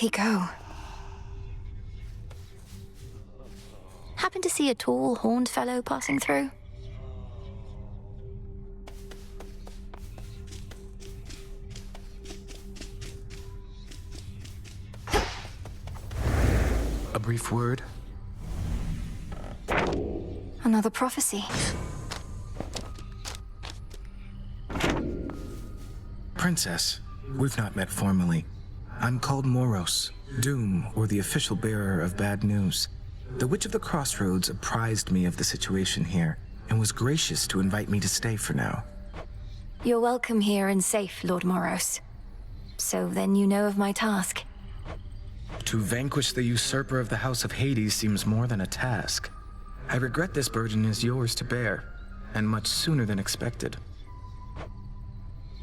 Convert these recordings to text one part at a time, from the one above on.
he go? Happen to see a tall, horned fellow passing through? A brief word? Another prophecy. Princess, we've not met formally. I'm called Moros, Doom, or the official bearer of bad news. The Witch of the Crossroads apprised me of the situation here, and was gracious to invite me to stay for now. You're welcome here and safe, Lord Moros. So then you know of my task. To vanquish the usurper of the House of Hades seems more than a task. I regret this burden is yours to bear, and much sooner than expected.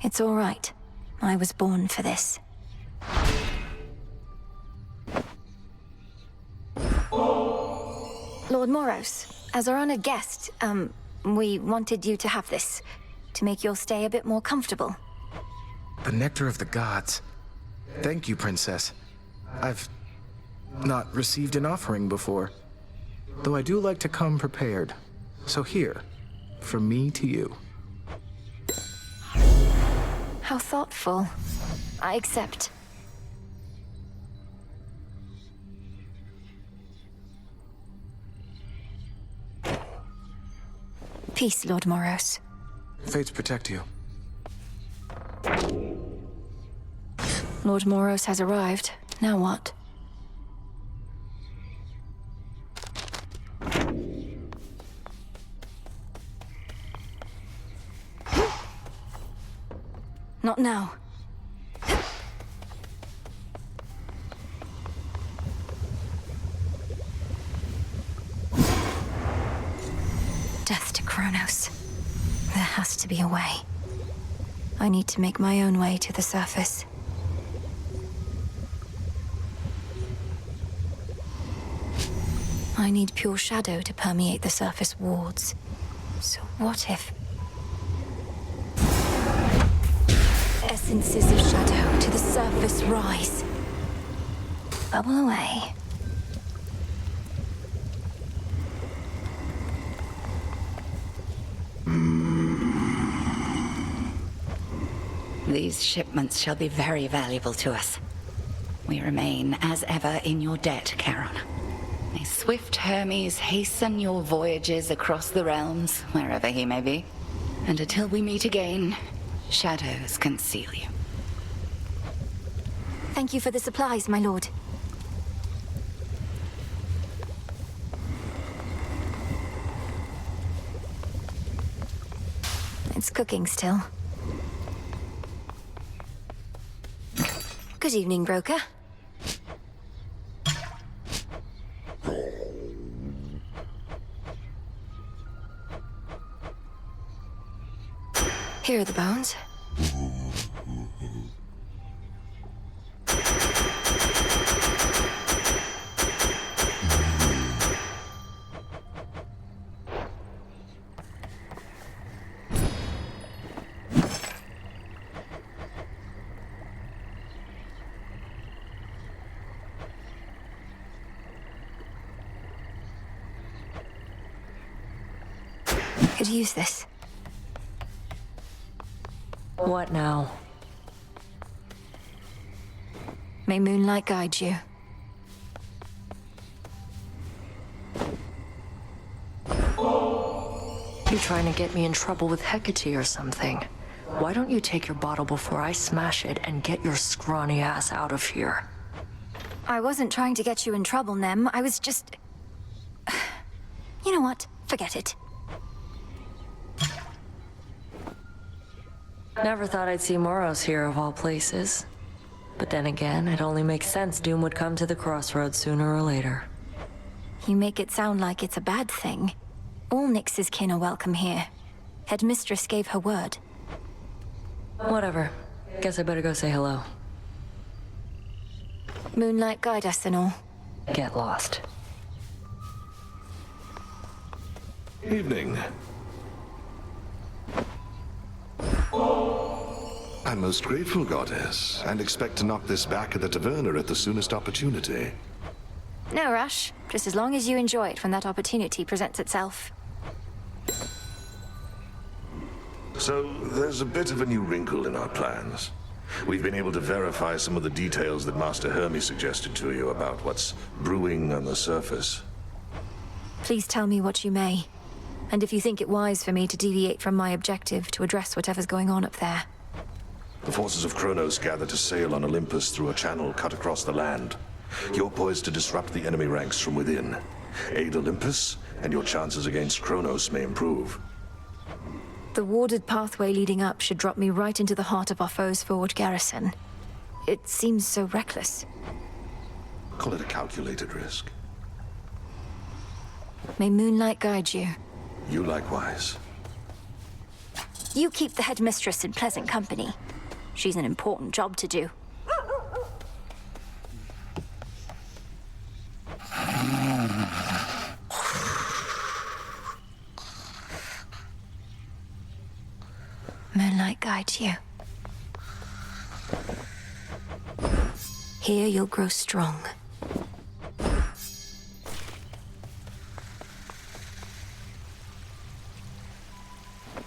It's all right. I was born for this. Lord Moros, as our honored guest, we wanted you to have this, to make your stay a bit more comfortable. The nectar of the gods. Thank you, Princess. I've not received an offering before, though I do like to come prepared. So here, from me to you. How thoughtful. I accept. Peace, Lord Moros. Fates protect you. Lord Moros has arrived. Now what? Not now. Death to Chronos. There has to be a way. I need to make my own way to the surface. I need pure shadow to permeate the surface wards. So what if... Essences of shadow to the surface rise. Bubble away. These shipments shall be very valuable to us. We remain, as ever, in your debt, Charon. May swift Hermes hasten your voyages across the realms, wherever he may be. And until we meet again, shadows conceal you. Thank you for the supplies, my lord. It's cooking still. Good evening, broker. Here are the bones. Could use this. What now? May moonlight guide you. You trying to get me in trouble with Hecate or something? Why don't you take your bottle before I smash it and get your scrawny ass out of here? I wasn't trying to get you in trouble, Nem. I was just... You know what? Forget it. Never thought I'd see Moros here of all places. But then again, it only makes sense Doom would come to the crossroads sooner or later. You make it sound like it's a bad thing. All Nyx's kin are welcome here. Headmistress gave her word. Whatever. Guess I better go say hello. Moonlight guide us and all. Get lost. Evening. I'm most grateful, Goddess, and expect to knock this back at the taverna at the soonest opportunity. No rush. Just as long as you enjoy it when that opportunity presents itself. So, there's a bit of a new wrinkle in our plans. We've been able to verify some of the details that Master Hermes suggested to you about what's brewing on the surface. Please tell me what you may. And if you think it wise for me to deviate from my objective to address whatever's going on up there. The forces of Chronos gather to sail on Olympus through a channel cut across the land. You're poised to disrupt the enemy ranks from within. Aid Olympus, and your chances against Chronos may improve. The warded pathway leading up should drop me right into the heart of our foe's forward garrison. It seems so reckless. Call it a calculated risk. May moonlight guide you. You likewise. You keep the headmistress in pleasant company. She's an important job to do. Moonlight guides you. Here you'll grow strong.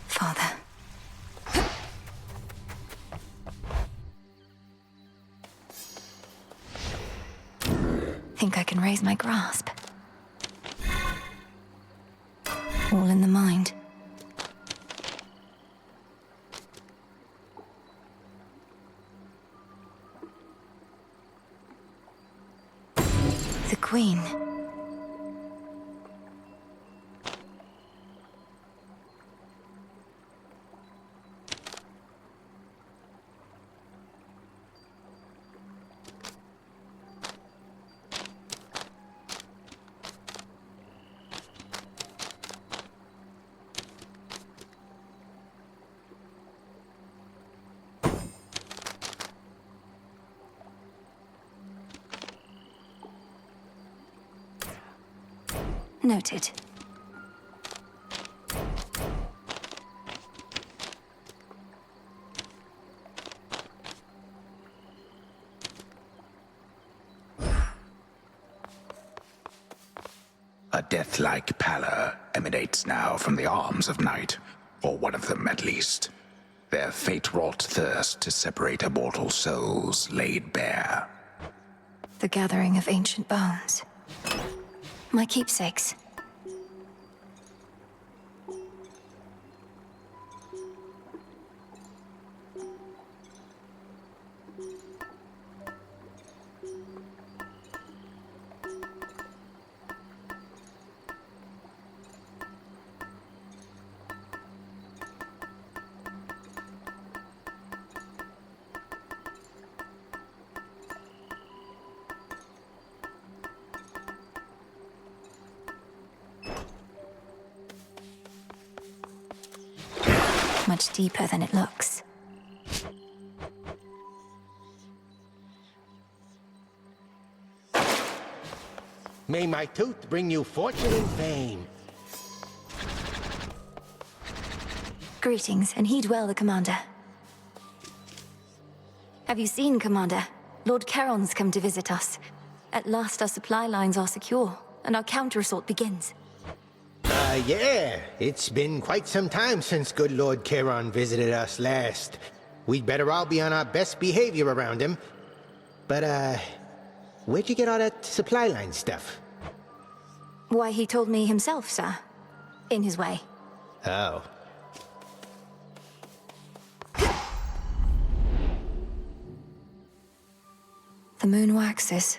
Father. Think I can raise my grasp. All in the mind. The Queen. Noted. A death-like pallor emanates now from the arms of night, or one of them at least. Their fate-wrought thirst to separate immortal souls laid bare. The gathering of ancient bones. My keepsakes. Much deeper than it looks. May my tooth bring you fortune and fame. Greetings, and heed well the commander. Have you seen, Commander? Lord Charon's come to visit us. At last our supply lines are secure, and our counter-assault begins. Yeah. It's been quite some time since good Lord Charon visited us last. We'd better all be on our best behavior around him. But, where'd you get all that supply line stuff? Why, he told me himself, sir. In his way. Oh. The moon waxes.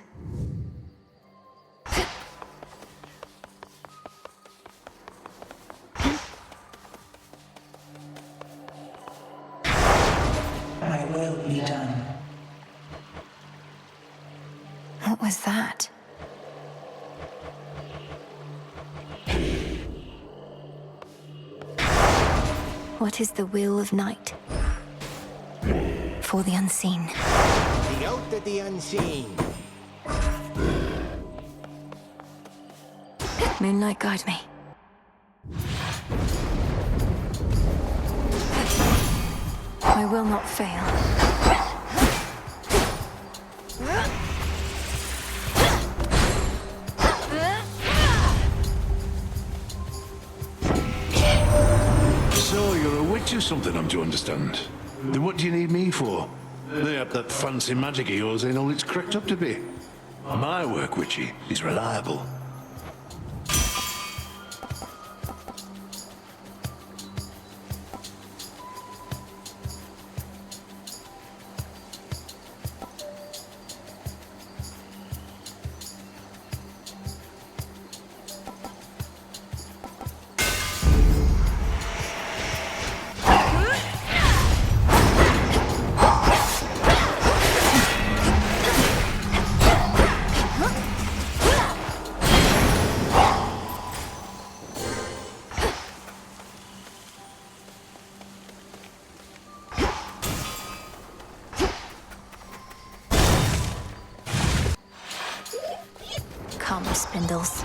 My will be done. What was that? What is the will of night? For the unseen. The oath of the unseen. Moonlight, guide me. I will not fail. So you're a witch or something, I'm to understand. Then what do you need me for? They have that fancy magic of yours ain't all it's cracked up to be. My work, witchy, is reliable. Come, spindles.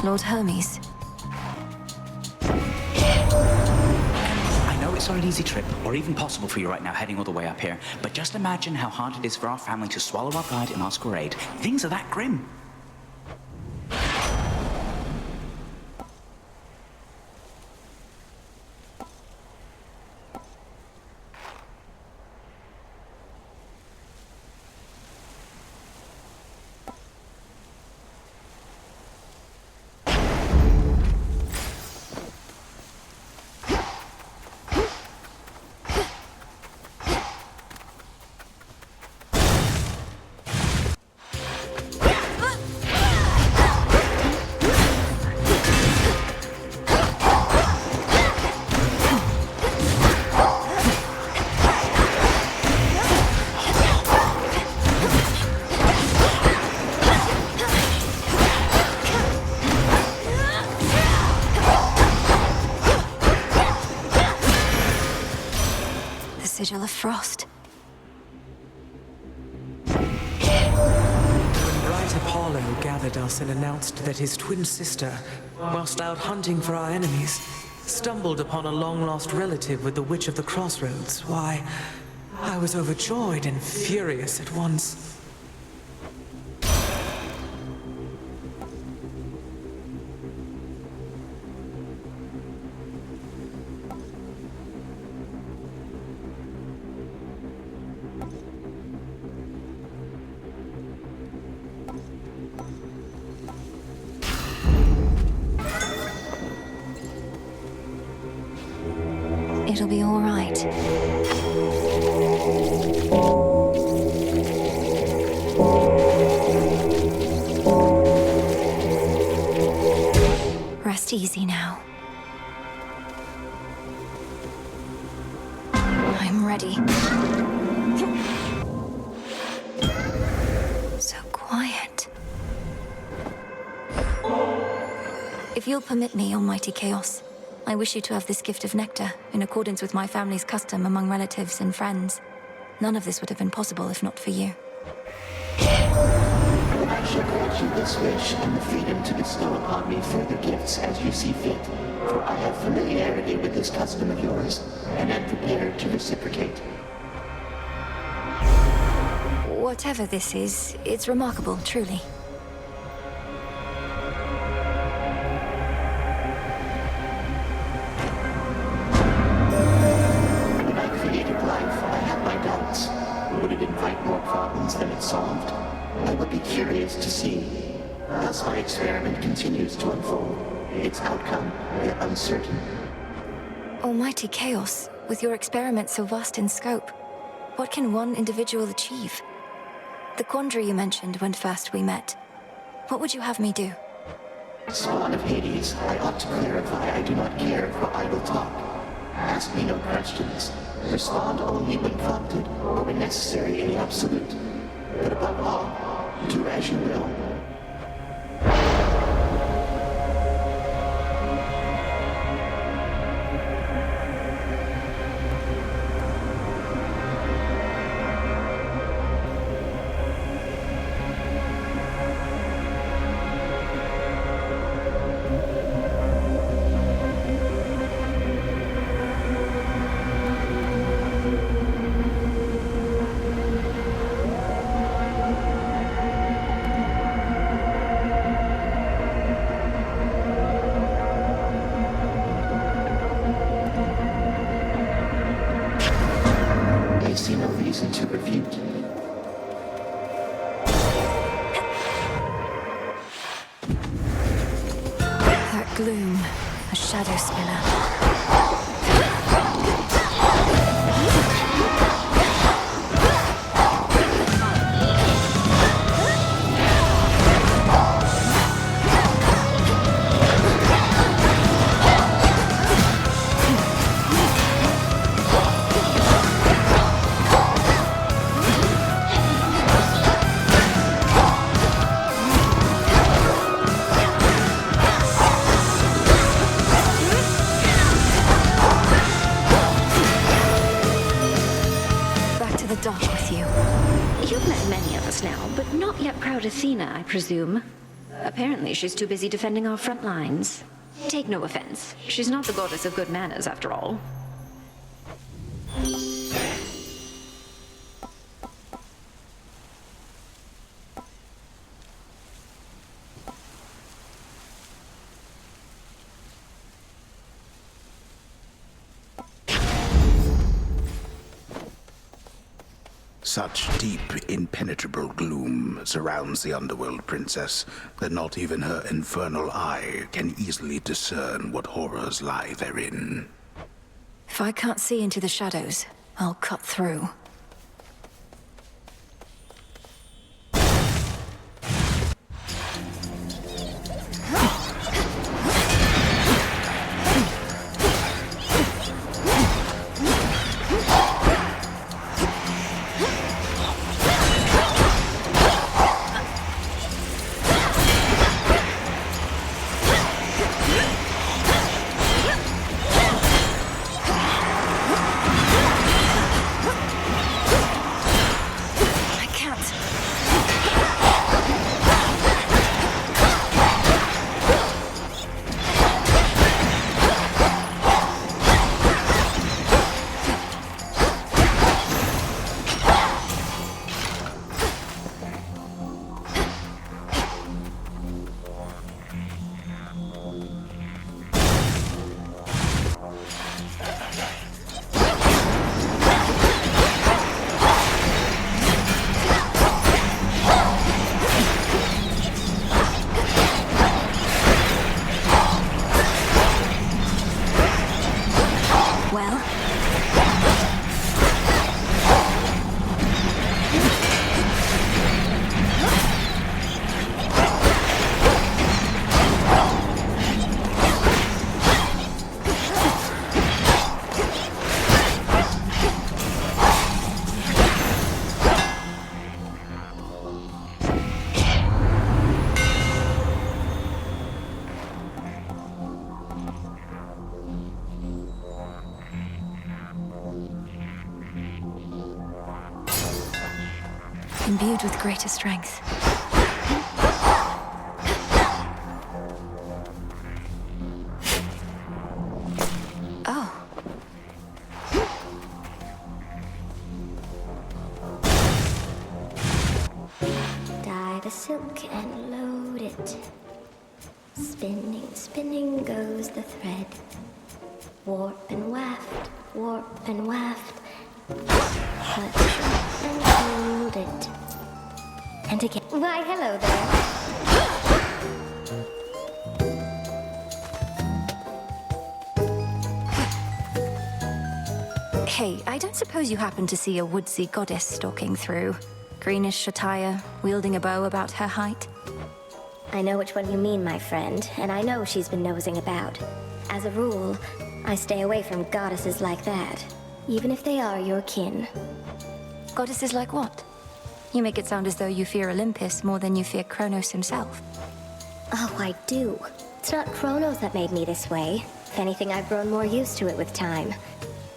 Lord Hermes. I know it's not an easy trip, or even possible for you right now heading all the way up here, but just imagine how hard it is for our family to swallow our pride and ask for aid. Things are that grim. Sigil of frost. When bright Apollo gathered us and announced that his twin sister, whilst out hunting for our enemies, stumbled upon a long-lost relative with the Witch of the Crossroads, why, I was overjoyed and furious at once. It'll be all right. Rest easy now. I'm ready. So quiet. If you'll permit me, Almighty Chaos, I wish you to have this gift of nectar, in accordance with my family's custom among relatives and friends. None of this would have been possible if not for you. I shall grant you this wish and the freedom to bestow upon me further gifts as you see fit, for I have familiarity with this custom of yours, and am prepared to reciprocate. Whatever this is, it's remarkable, truly. Would it invite more problems than it solved? I would be curious to see Thus my experiment continues to unfold, its outcome yet uncertain. Almighty Chaos, with your experiment so vast in scope, what can one individual achieve? The quandary you mentioned when first we met. What would you have me do? Spawn of Hades, I ought to clarify I do not care for idle talk. Ask me no questions. Respond only when prompted, or when necessary in the absolute. But above all, do as you will. I see no reason to refute. That gloom, a shadow spinner. Dark with you. You've met many of us now, but not yet proud Athena, I presume. Apparently she's too busy defending our front lines. Take no offense. She's not the goddess of good manners, after all. Such deep, impenetrable gloom surrounds the Underworld princess that not even her infernal eye can easily discern what horrors lie therein. If I can't see into the shadows, I'll cut through. Imbued with greater strength. Oh. Dye the silk and load it. Spinning, spinning goes the thread. Warp and waft. Cut short and hold it. And again. Why, hello there. Hey, I don't suppose you happen to see a woodsy goddess stalking through? Greenish attire, wielding a bow about her height? I know which one you mean, my friend, and I know she's been nosing about. As a rule, I stay away from goddesses like that, even if they are your kin. Goddesses like what? You make it sound as though you fear Olympus more than you fear Chronos himself. Oh, I do. It's not Chronos that made me this way. If anything, I've grown more used to it with time.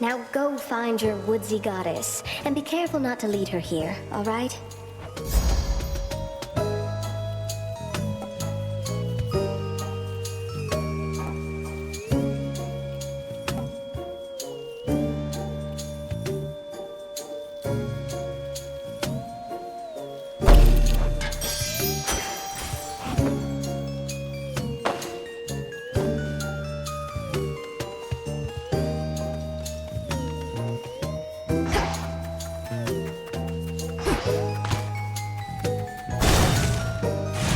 Now go find your woodsy goddess, and be careful not to lead her here, all right?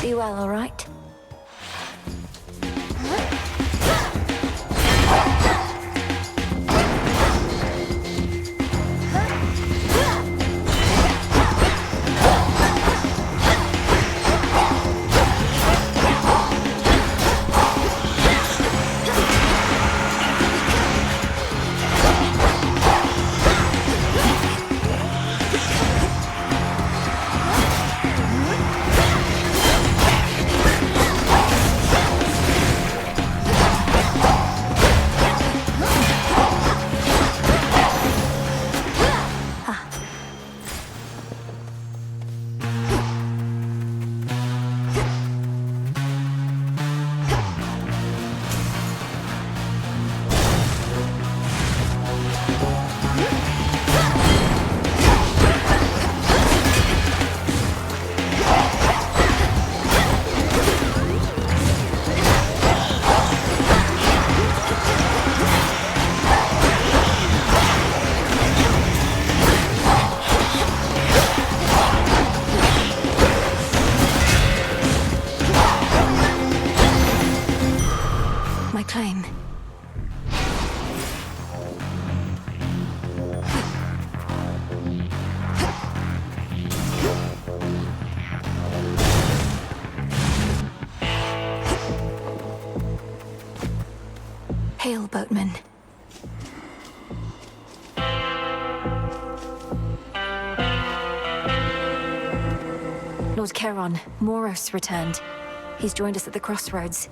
Be well, all right? My claim. Hail, boatman. Lord Charon, Moros returned. He's joined us at the crossroads.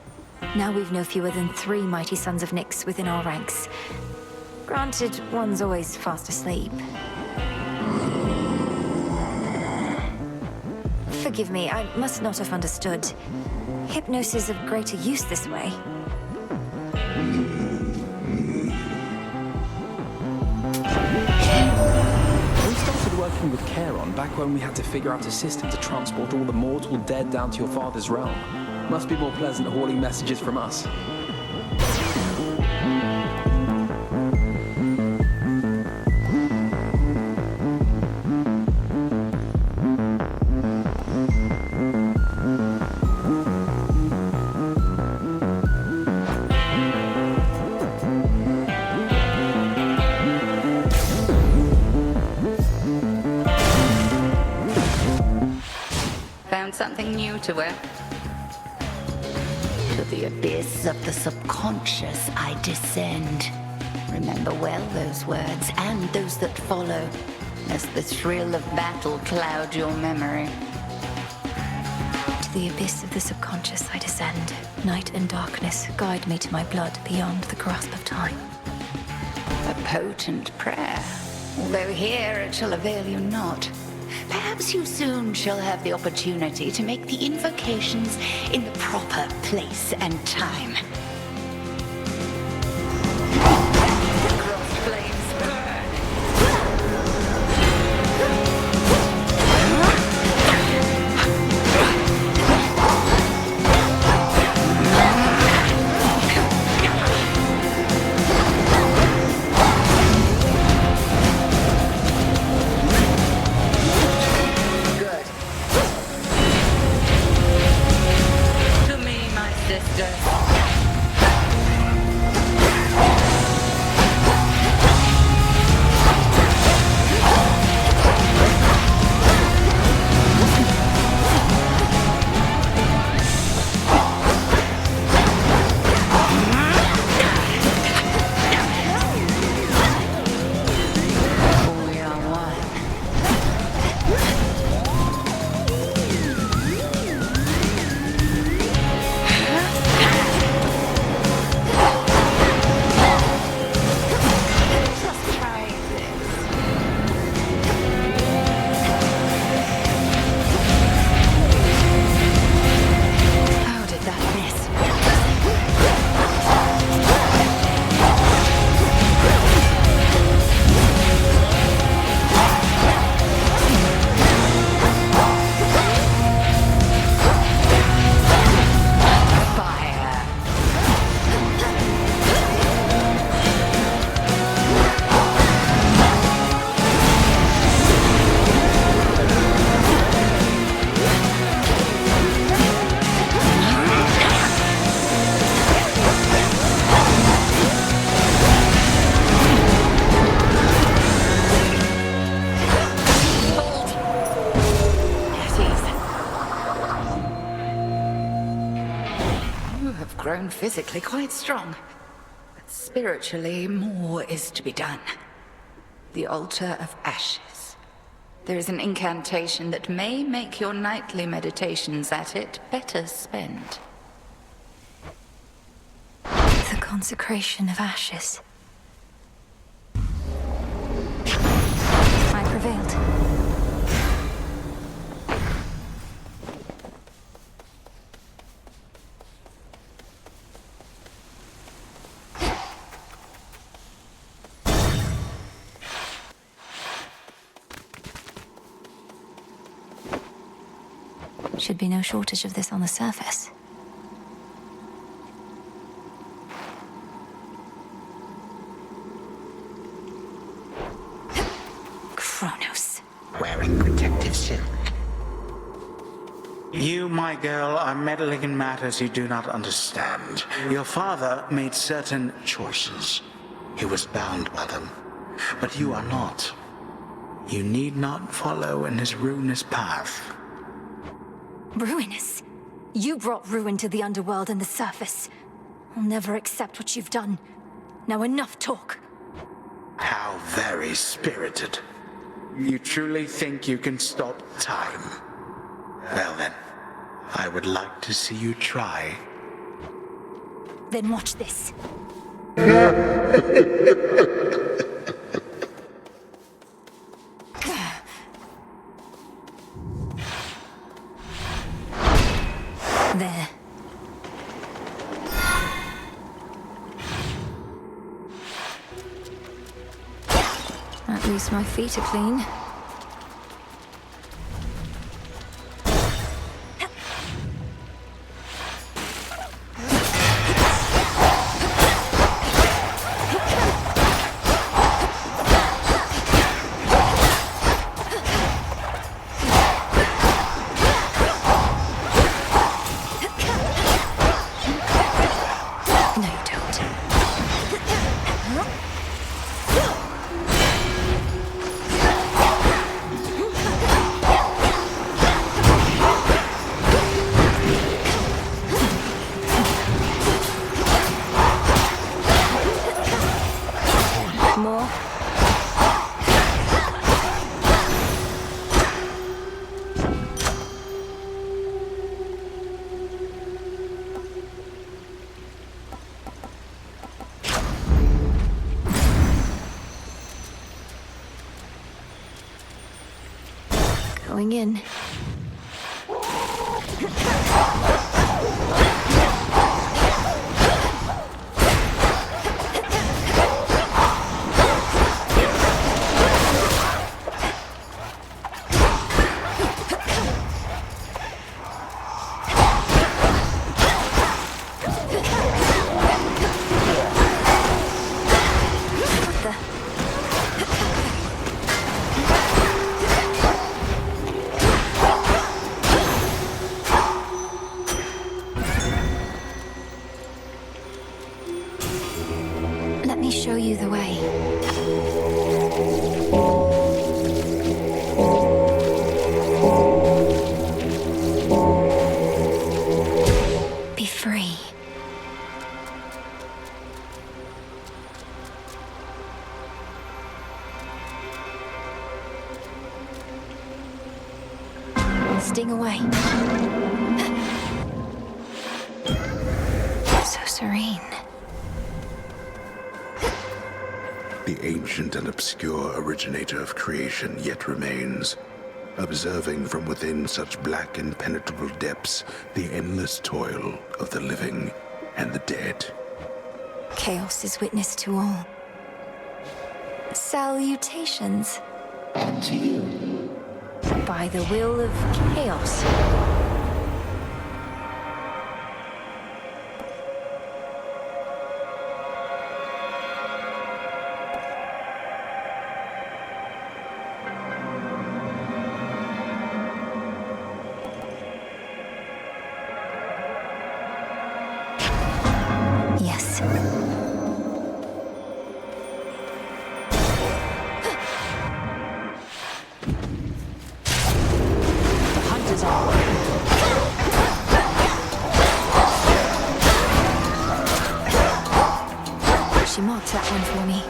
Now we've no fewer than 3 mighty sons of Nyx within our ranks. Granted, one's always fast asleep. Forgive me, I must not have understood. Hypnosis of greater use this way. We started working with Charon back when we had to figure out a system to transport all the mortal dead down to your father's realm. Must be more pleasant hauling messages from us. Found something new to wear. To the abyss of the subconscious I descend. Remember well those words, and those that follow, lest the thrill of battle cloud your memory. To the abyss of the subconscious I descend. Night and darkness guide me to my blood beyond the grasp of time. A potent prayer, although here it shall avail you not. Perhaps you soon shall have the opportunity to make the invocations in the proper place and time. The cross flames burn. To grown physically quite strong. But spiritually, more is to be done. The Altar of Ashes. There is an incantation that may make your nightly meditations at it better spent. The consecration of ashes. I prevailed. Should be no shortage of this on the surface. Chronos. Wearing protective silk. You, my girl, are meddling in matters you do not understand. Your father made certain choices. He was bound by them. But you are not. You need not follow in his ruinous path. Ruinous? You brought ruin to the Underworld and the surface. I'll never accept what you've done. Now enough talk. How very spirited. You truly think you can stop time? Well then, I would like to see you try. Then watch this. There. At least my feet are clean. More. Going in. Let me show you the way. Be free. Sting away. So serene. The ancient and obscure originator of creation yet remains, observing from within such black impenetrable depths the endless toil of the living and the dead. Chaos is witness to all. Salutations. And to you. By the will of Chaos. Yes. The hunt is on. that one for me.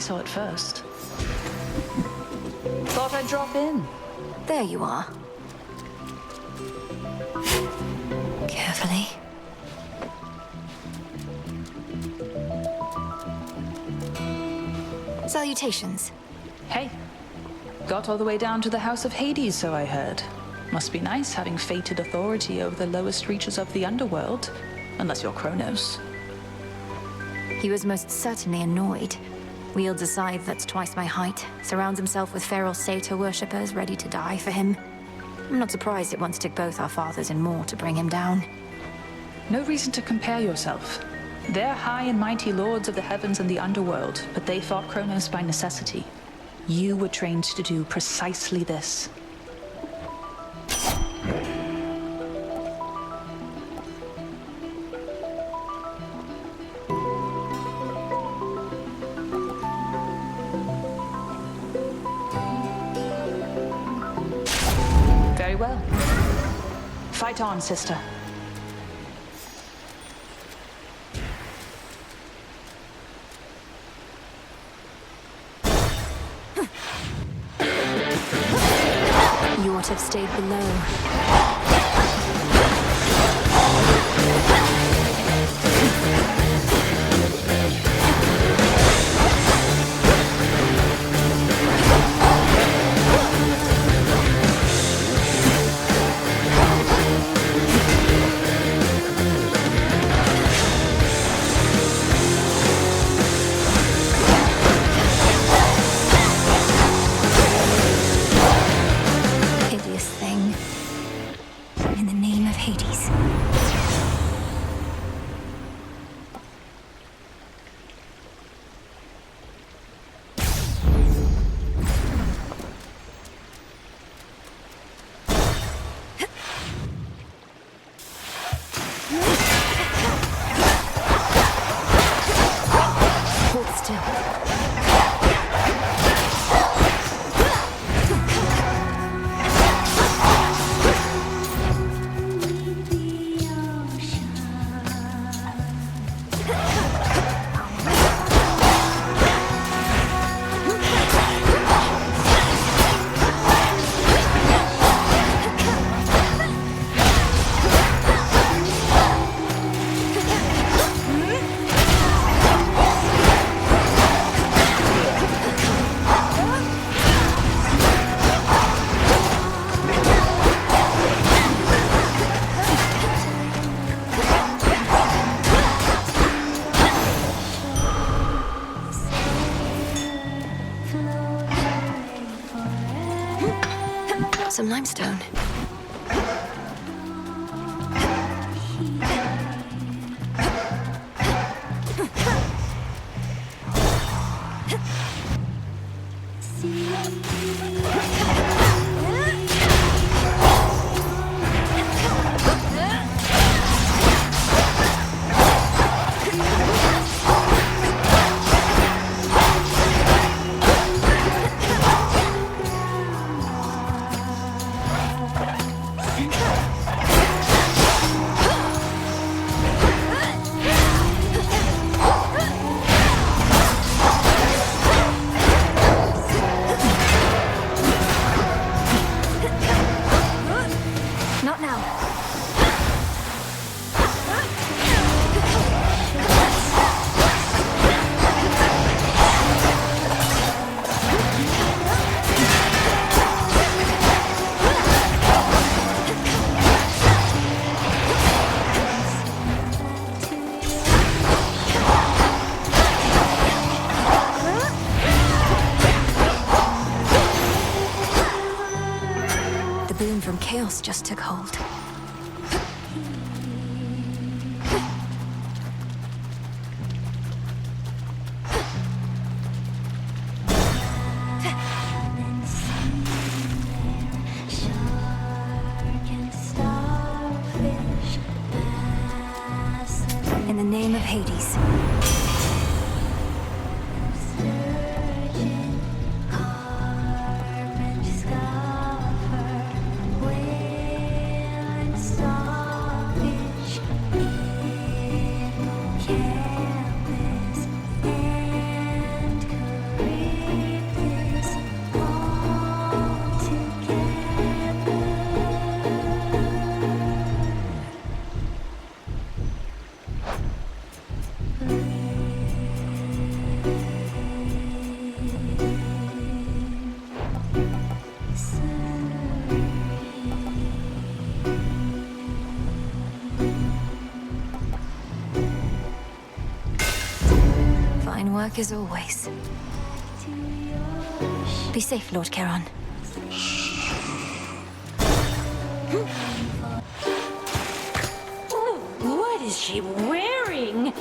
Saw it first. Thought I'd drop in. There you are. Carefully. Salutations. Hey. Got all the way down to the House of Hades, so I heard. Must be nice having fated authority over the lowest reaches of the Underworld. Unless you're Chronos. He was most certainly annoyed. Wields a scythe that's twice my height, surrounds himself with feral satyr worshippers ready to die for him. I'm not surprised it once took both our fathers and more to bring him down. No reason to compare yourself. They're high and mighty lords of the heavens and the underworld, but they fought Chronos by necessity. You were trained to do precisely this. Very well. Fight on, sister. You ought to have stayed below. Hideous thing. In the name of Hades. Hold still. Some limestone. chaos just took hold. In the name of Hades. Fine work as always. Be safe, Lord Charon. What is she wearing?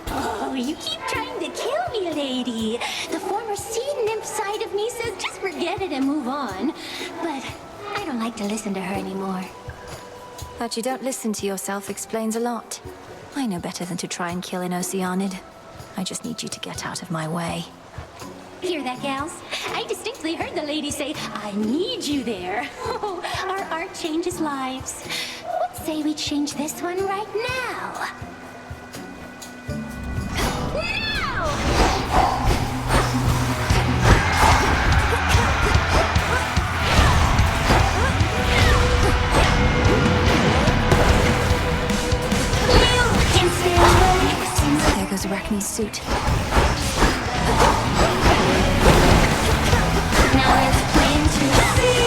Oh, you keep trying to kill me, lady. The former sea nymph side of me says just forget it and move on. But I don't like to listen to her anymore. That you don't listen to yourself explains a lot. I know better than to try and kill an Oceanid. I just need you to get out of my way. Hear that, gals? I distinctly heard the lady say, I need you there. Oh, our art changes lives. What say we change this one right now? There goes Arachne's suit. Now let's plan to see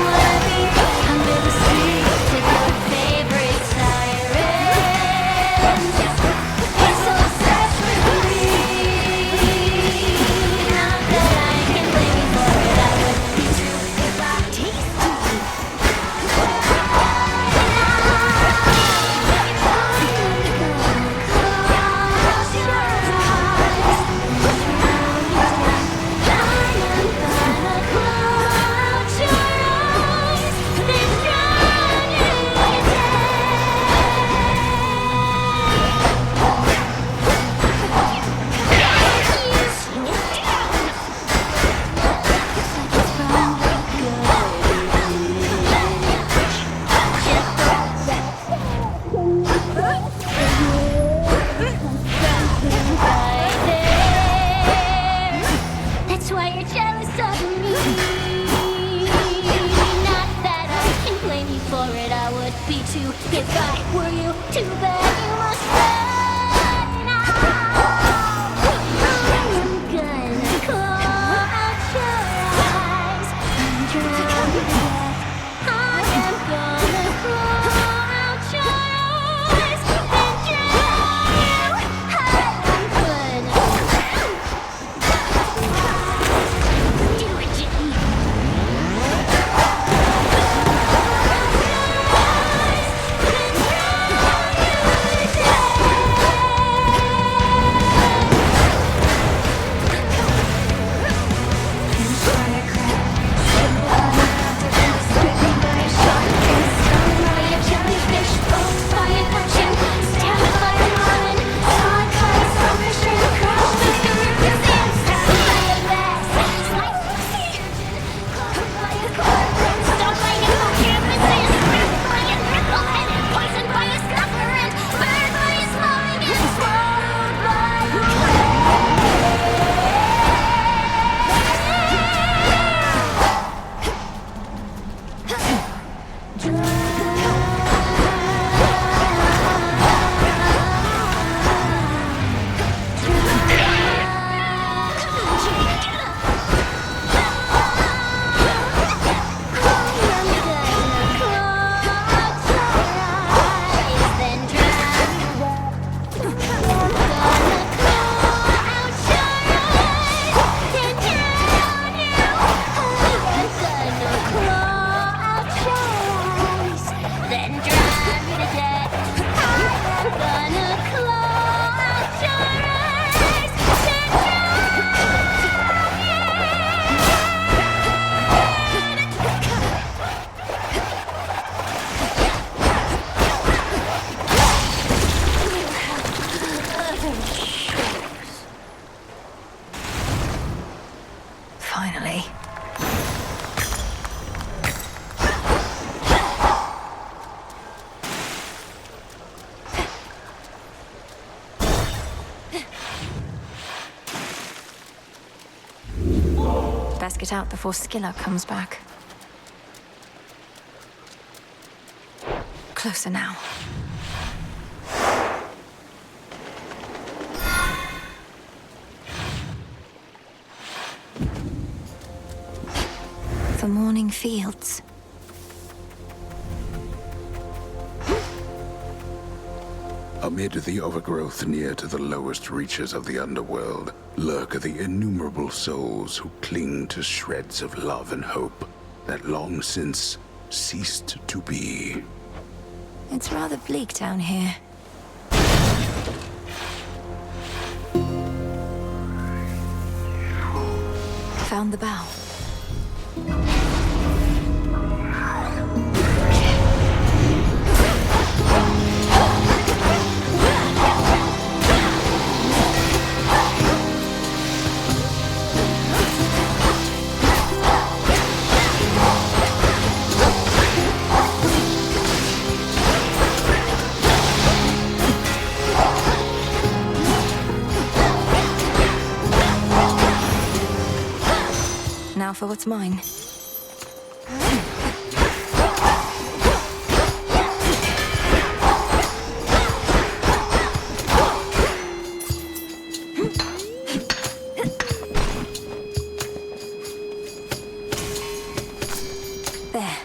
what we under the sea. Take our favorite siren. It's so sad with me. Not that I can blame you for it. I would be too if I tasted. Finally. Best get out before Skilla comes back. Closer now. The morning fields. Amid the overgrowth near to the lowest reaches of the underworld lurk the innumerable souls who cling to shreds of love and hope that long since ceased to be. It's rather bleak down here. Found the bow. Now for what's mine. There.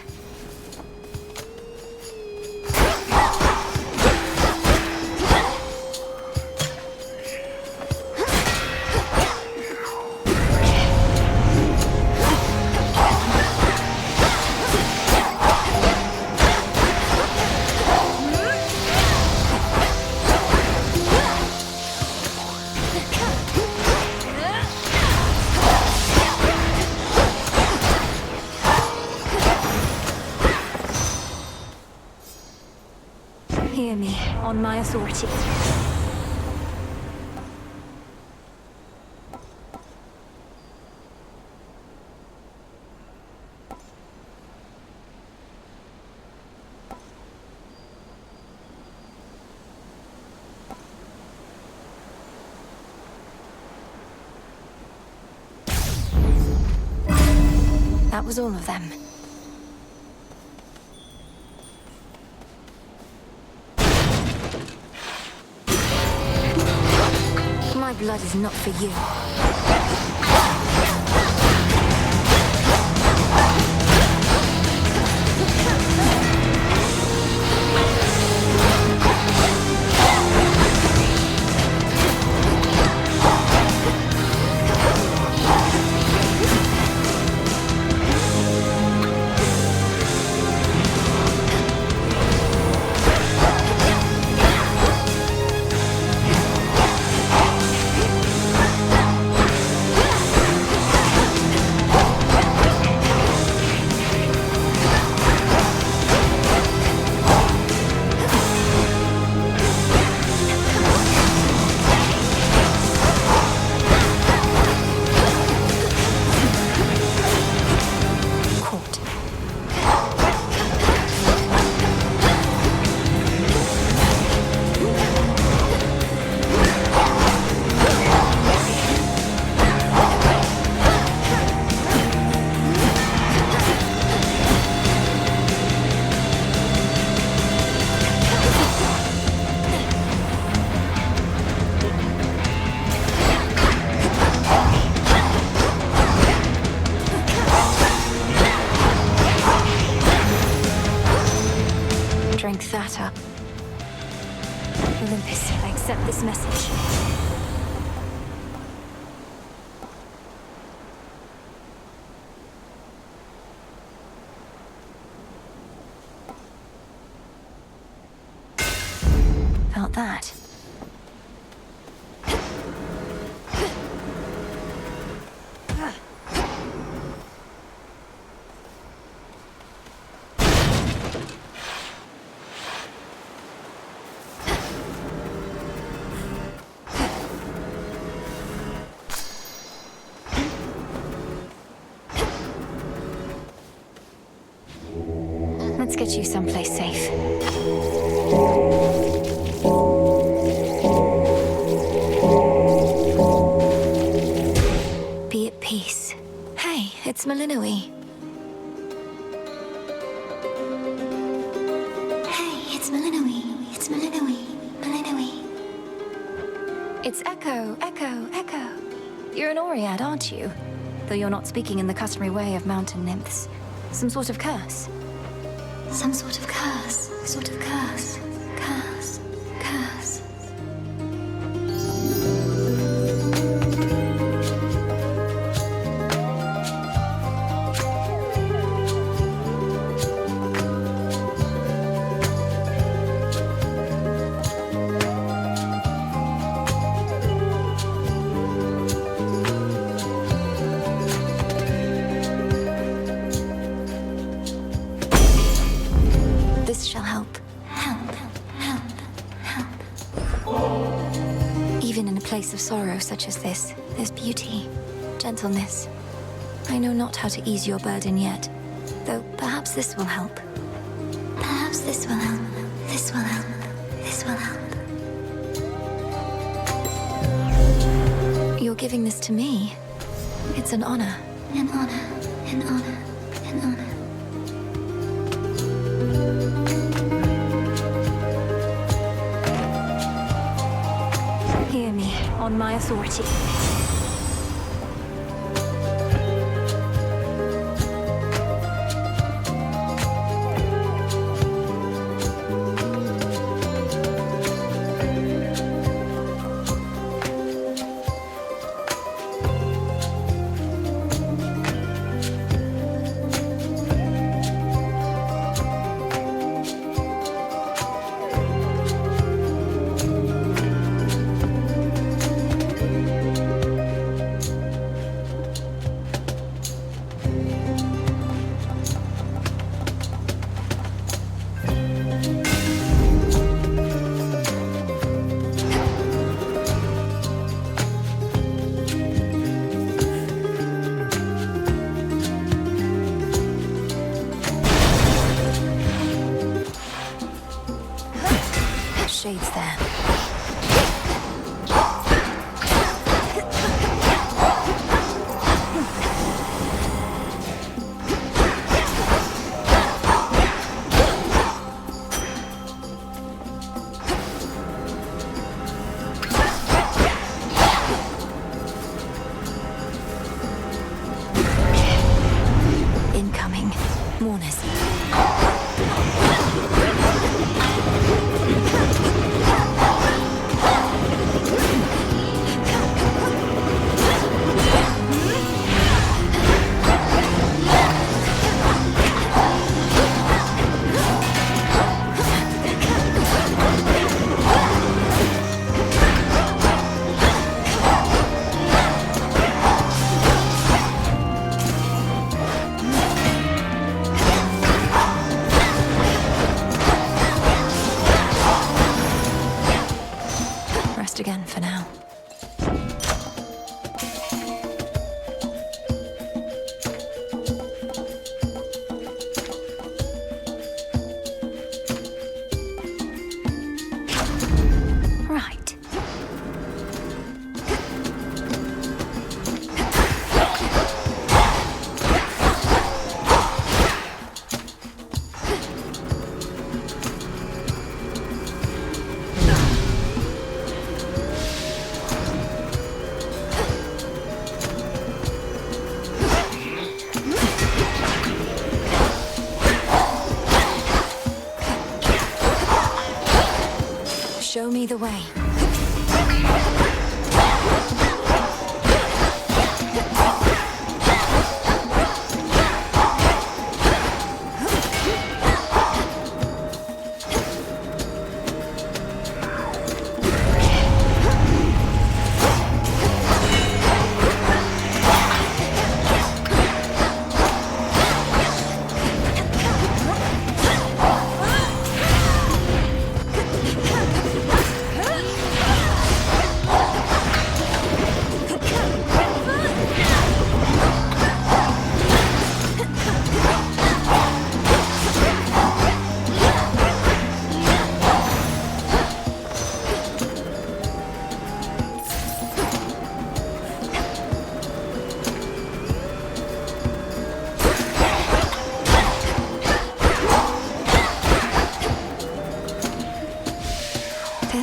Hear me, on my authority. That was all of them. My blood is not for you. Drink that up. Olympus, I accept this message. Felt that. Let's get you someplace safe. Be at peace. Hey, it's Malinui. Hey, it's Malinui. It's Malinui. Malinui. It's Echo, Echo, Echo. You're an Oread, aren't you? Though you're not speaking in the customary way of mountain nymphs. Some sort of curse? Some sort of curse. Sort of curse. Curse. Curse. This shall help. Help. Help. Help. Even in a place of sorrow such as this, there's beauty, gentleness. I know not how to ease your burden yet, though perhaps this will help. Perhaps this will help. This will help. This will help. You're giving this to me. It's an honor. An honor. An honor. An honor. Hear me, on my authority. Shades there. Incoming. Mourners. Rest again for now. Right. Show me the way.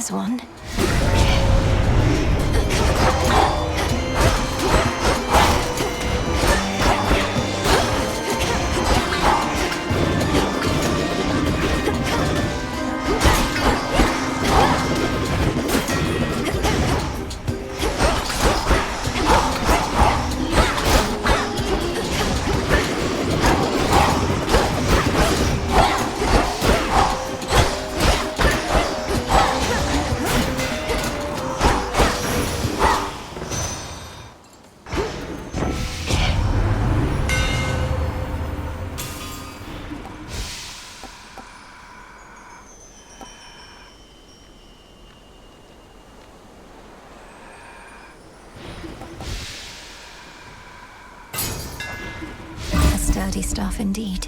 There's one. Sturdy stuff indeed.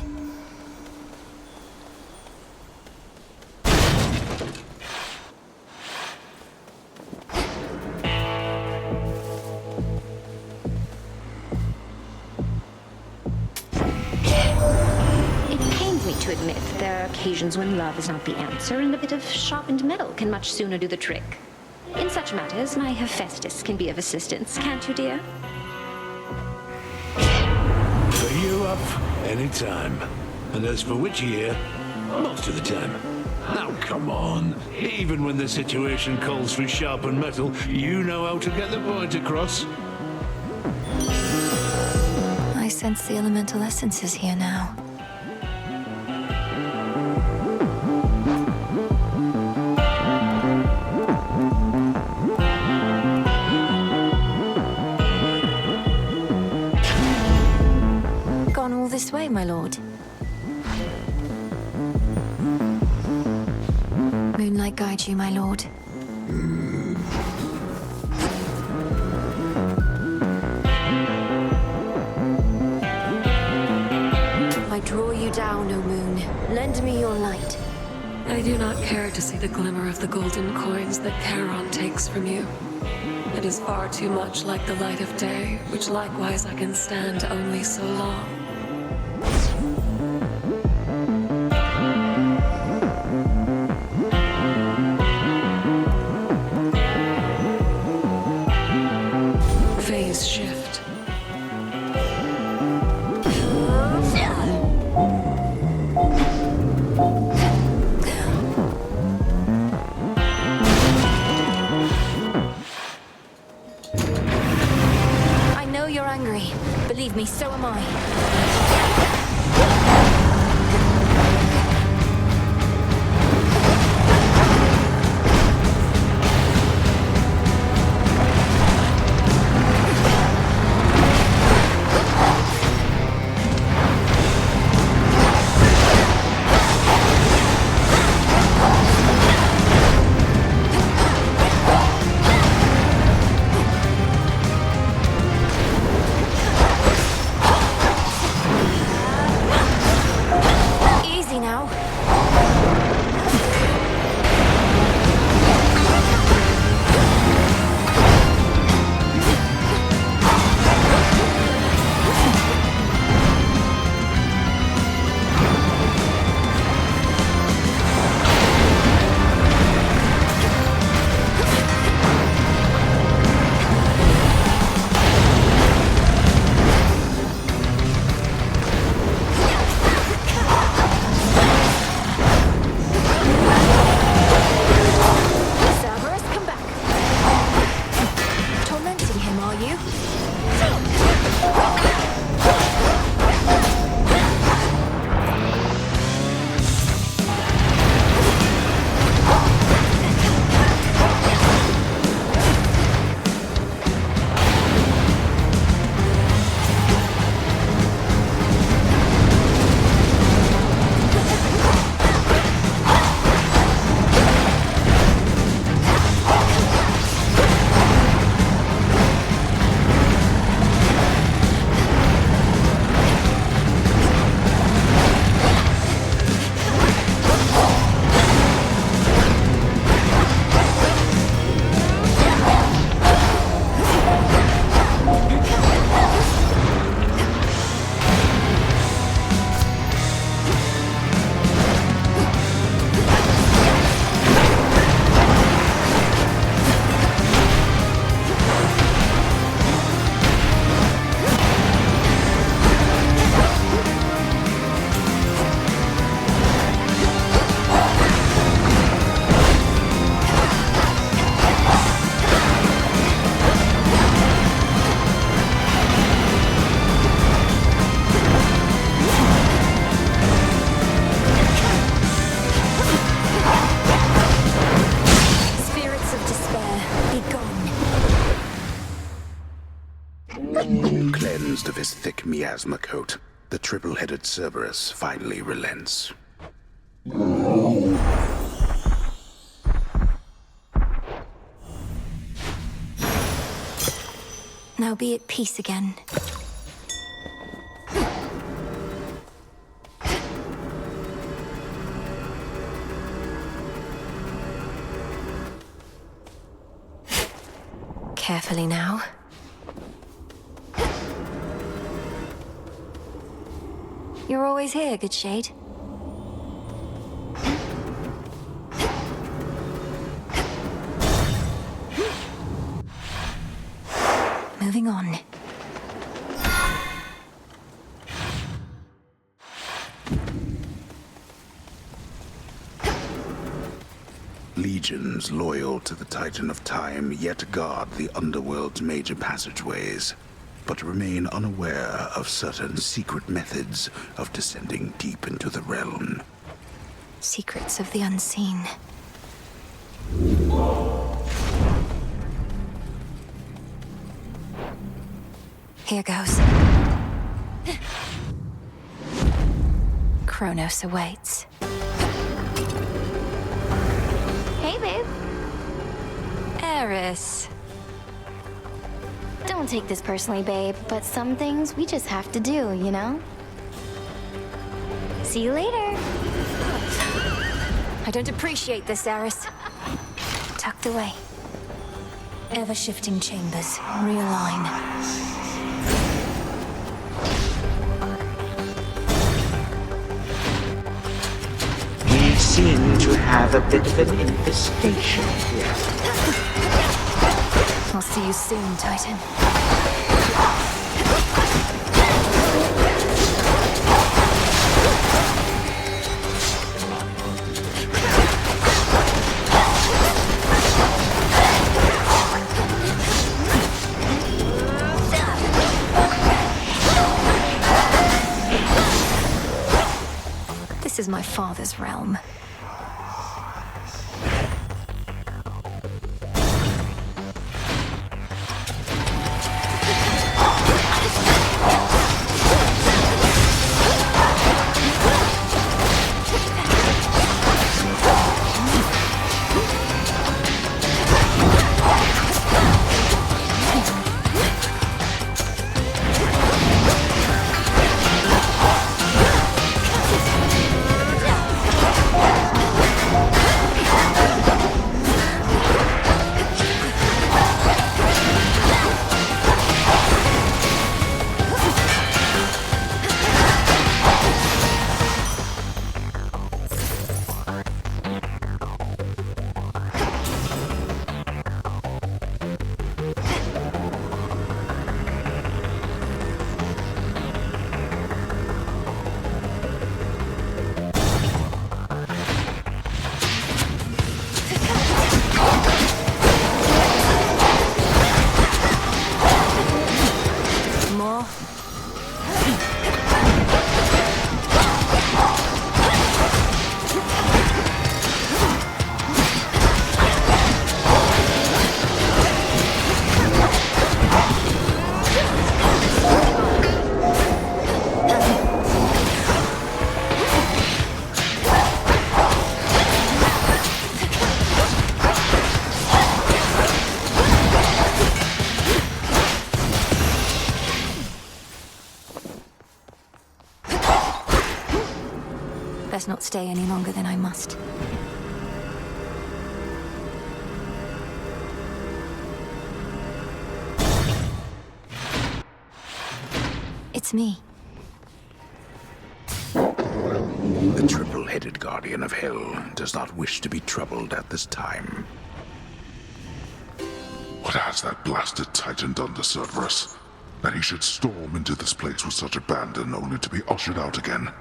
It pains me to admit that there are occasions when love is not the answer, and a bit of sharpened metal can much sooner do the trick. In such matters, my Hephaestus can be of assistance, can't you, dear? For you up any time. And as for Witchy here, most of the time. Now come on. Even when the situation calls for sharpened metal, you know how to get the point across. I sense the elemental essences here now. Gone all this way, my lord. Moonlight guide you, my lord. I draw you down, O moon. Lend me your light. I do not care to see the glimmer of the golden coins that Charon takes from you. It is far too much like the light of day, which likewise I can stand only so long. Phase shift. I know you're angry. Believe me, so am I. Cleansed of his thick miasma coat, the triple-headed Cerberus finally relents. Now be at peace again. Carefully now. You're always here, good shade. Moving on. Legions loyal to the Titan of Time yet guard the Underworld's major passageways, but remain unaware of certain secret methods of descending deep into the realm. Secrets of the unseen. Here goes. Chronos awaits. Hey, babe. Eris. Don't take this personally, babe, but some things we just have to do, you know? See you later. I don't appreciate this, Eris. Tucked away. Ever-shifting chambers. Realign. We seem to have a bit of an infestation here. I'll see you soon, Titan. This is my father's realm. Best not stay any longer than I must. It's me. The triple-headed guardian of hell does not wish to be troubled at this time. What has that blasted Titan done to Cerberus? That he should storm into this place with such abandon only to be ushered out again?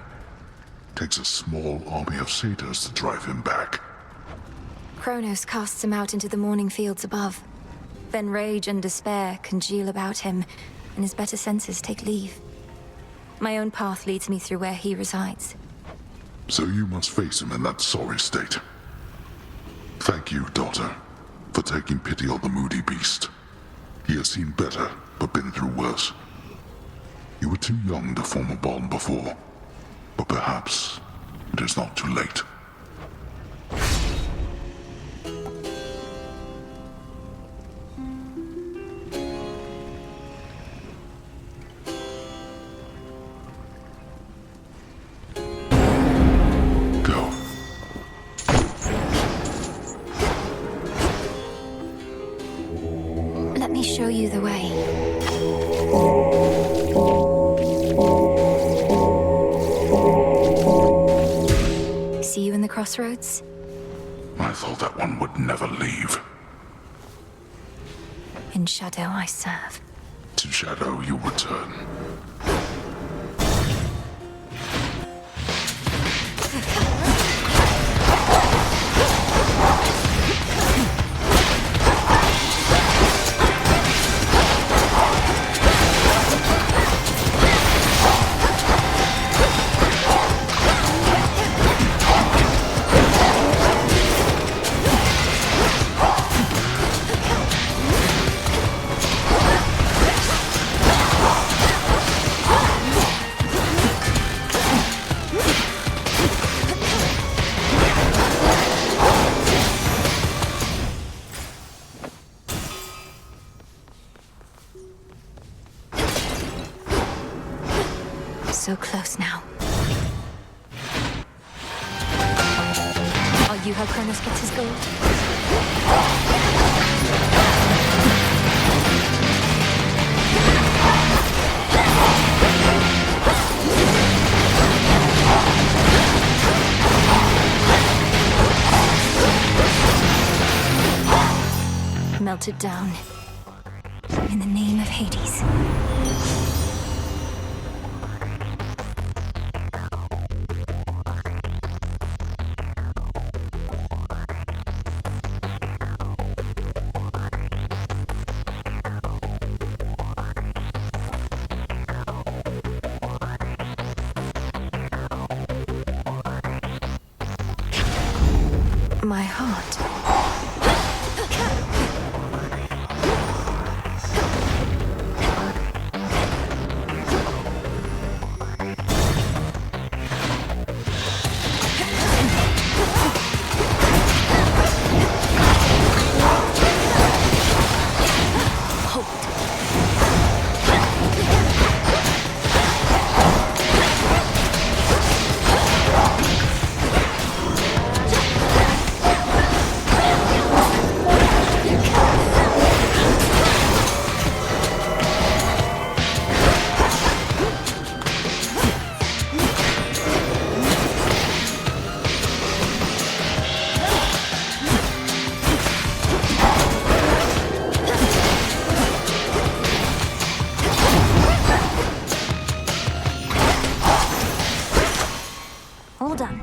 Takes a small army of satyrs to drive him back. Chronos casts him out into the morning fields above. Then rage and despair congeal about him, and his better senses take leave. My own path leads me through where he resides. So you must face him in that sorry state. Thank you, daughter, for taking pity on the moody beast. He has seen better, but been through worse. You were too young to form a bond before, but perhaps it is not too late. Let me show you the way. See you in the crossroads? I thought that one would never leave. In shadow I serve. To shadow you return. So close now. Are you how Chronos gets his gold? Melted down. In the name of Hades. My heart. All done.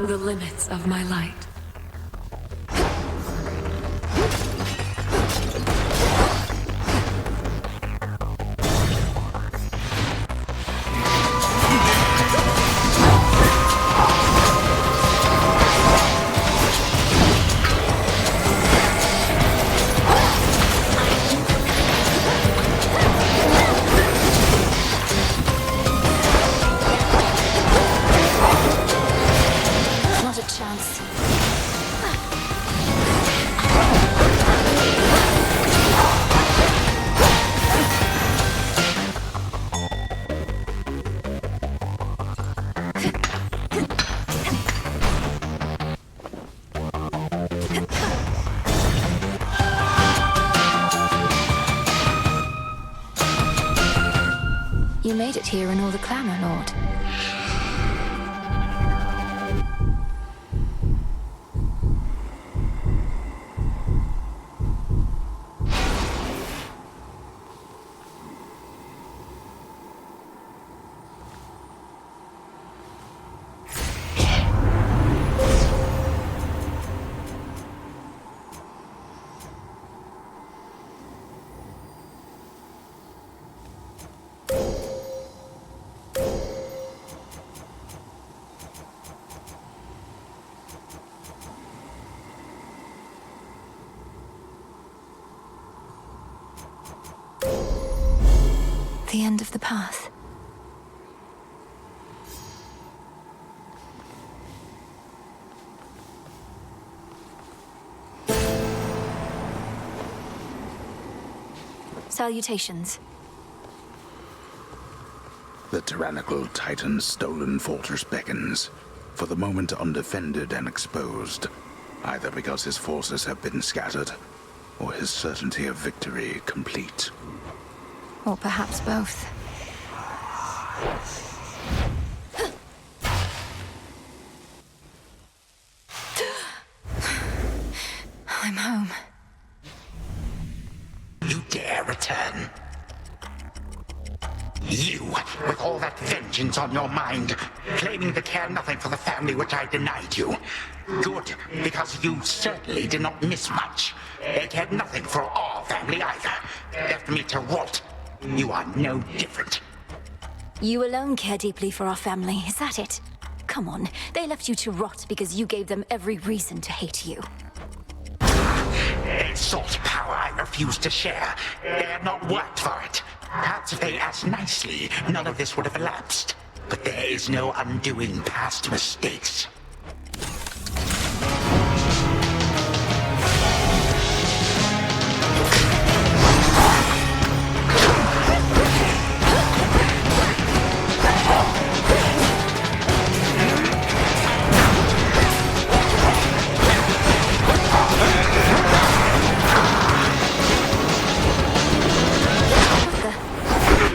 the limits of my light. Not a chance. You made it here in all the clamor, Lord. The end of the path. Salutations. The tyrannical Titan's stolen fortress beckons, for the moment undefended and exposed, either because his forces have been scattered, or his certainty of victory complete. Or perhaps both. I'm home. You dare return? You, with all that vengeance on your mind, claiming to care nothing for the family which I denied you. Good, because you certainly did not miss much. They cared nothing for our family either. Left me to rot. You are no different. You alone care deeply for our family, is that it? Come on, they left you to rot because you gave them every reason to hate you. They sought power I refused to share. They had not worked for it. Perhaps if they asked nicely, none of this would have elapsed. But there is no undoing past mistakes.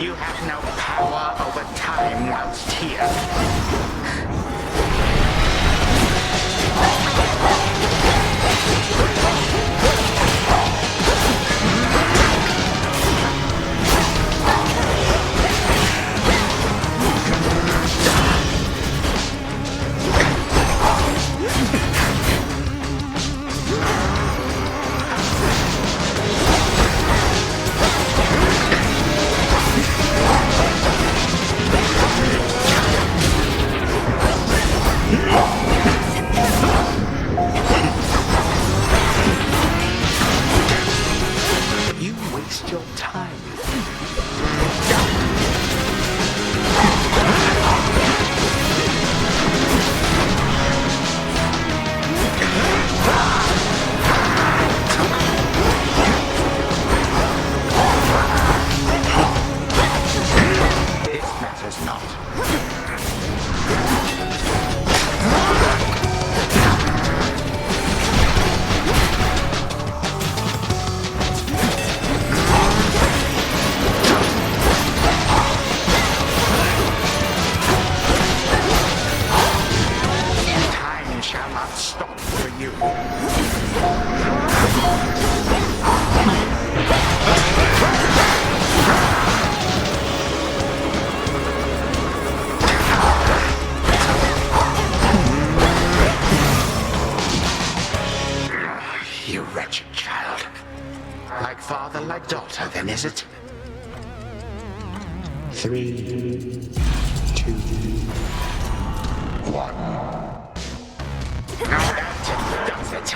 You have no power over time whilst here. child. Like father, like daughter, then, is it? 3, 2, 1. Now that does it.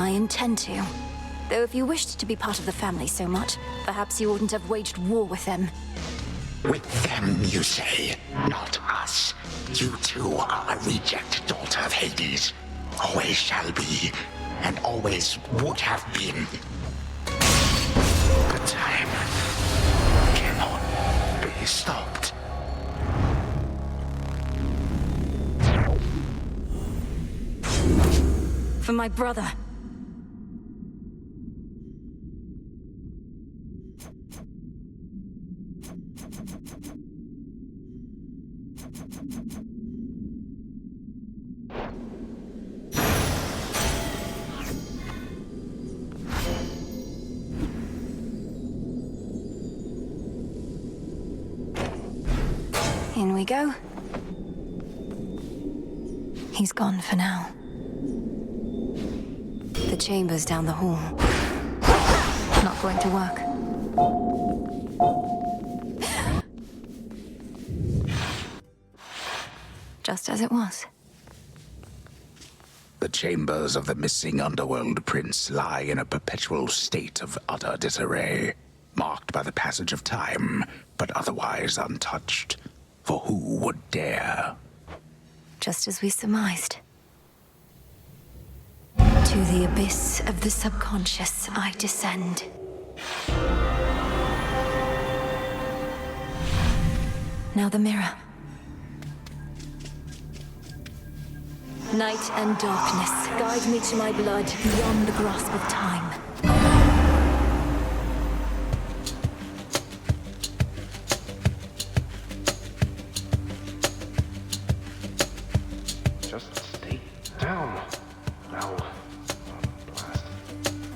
I intend to. Though if you wished to be part of the family so much, perhaps you wouldn't have waged war with them. With them, you say? Not us. You too are a reject daughter of Hades. Always shall be, and always would have been. The time cannot be stopped. For my brother. In we go. He's gone for now. The chamber's down the hall. Not going to work. Just as it was. The chambers of the missing Underworld Prince lie in a perpetual state of utter disarray, marked by the passage of time, but otherwise untouched. For who would dare? Just as we surmised. To the abyss of the subconscious I descend. Now the mirror. Night and darkness, guide me to my blood beyond the grasp of time. Just stay down. Now. Blast.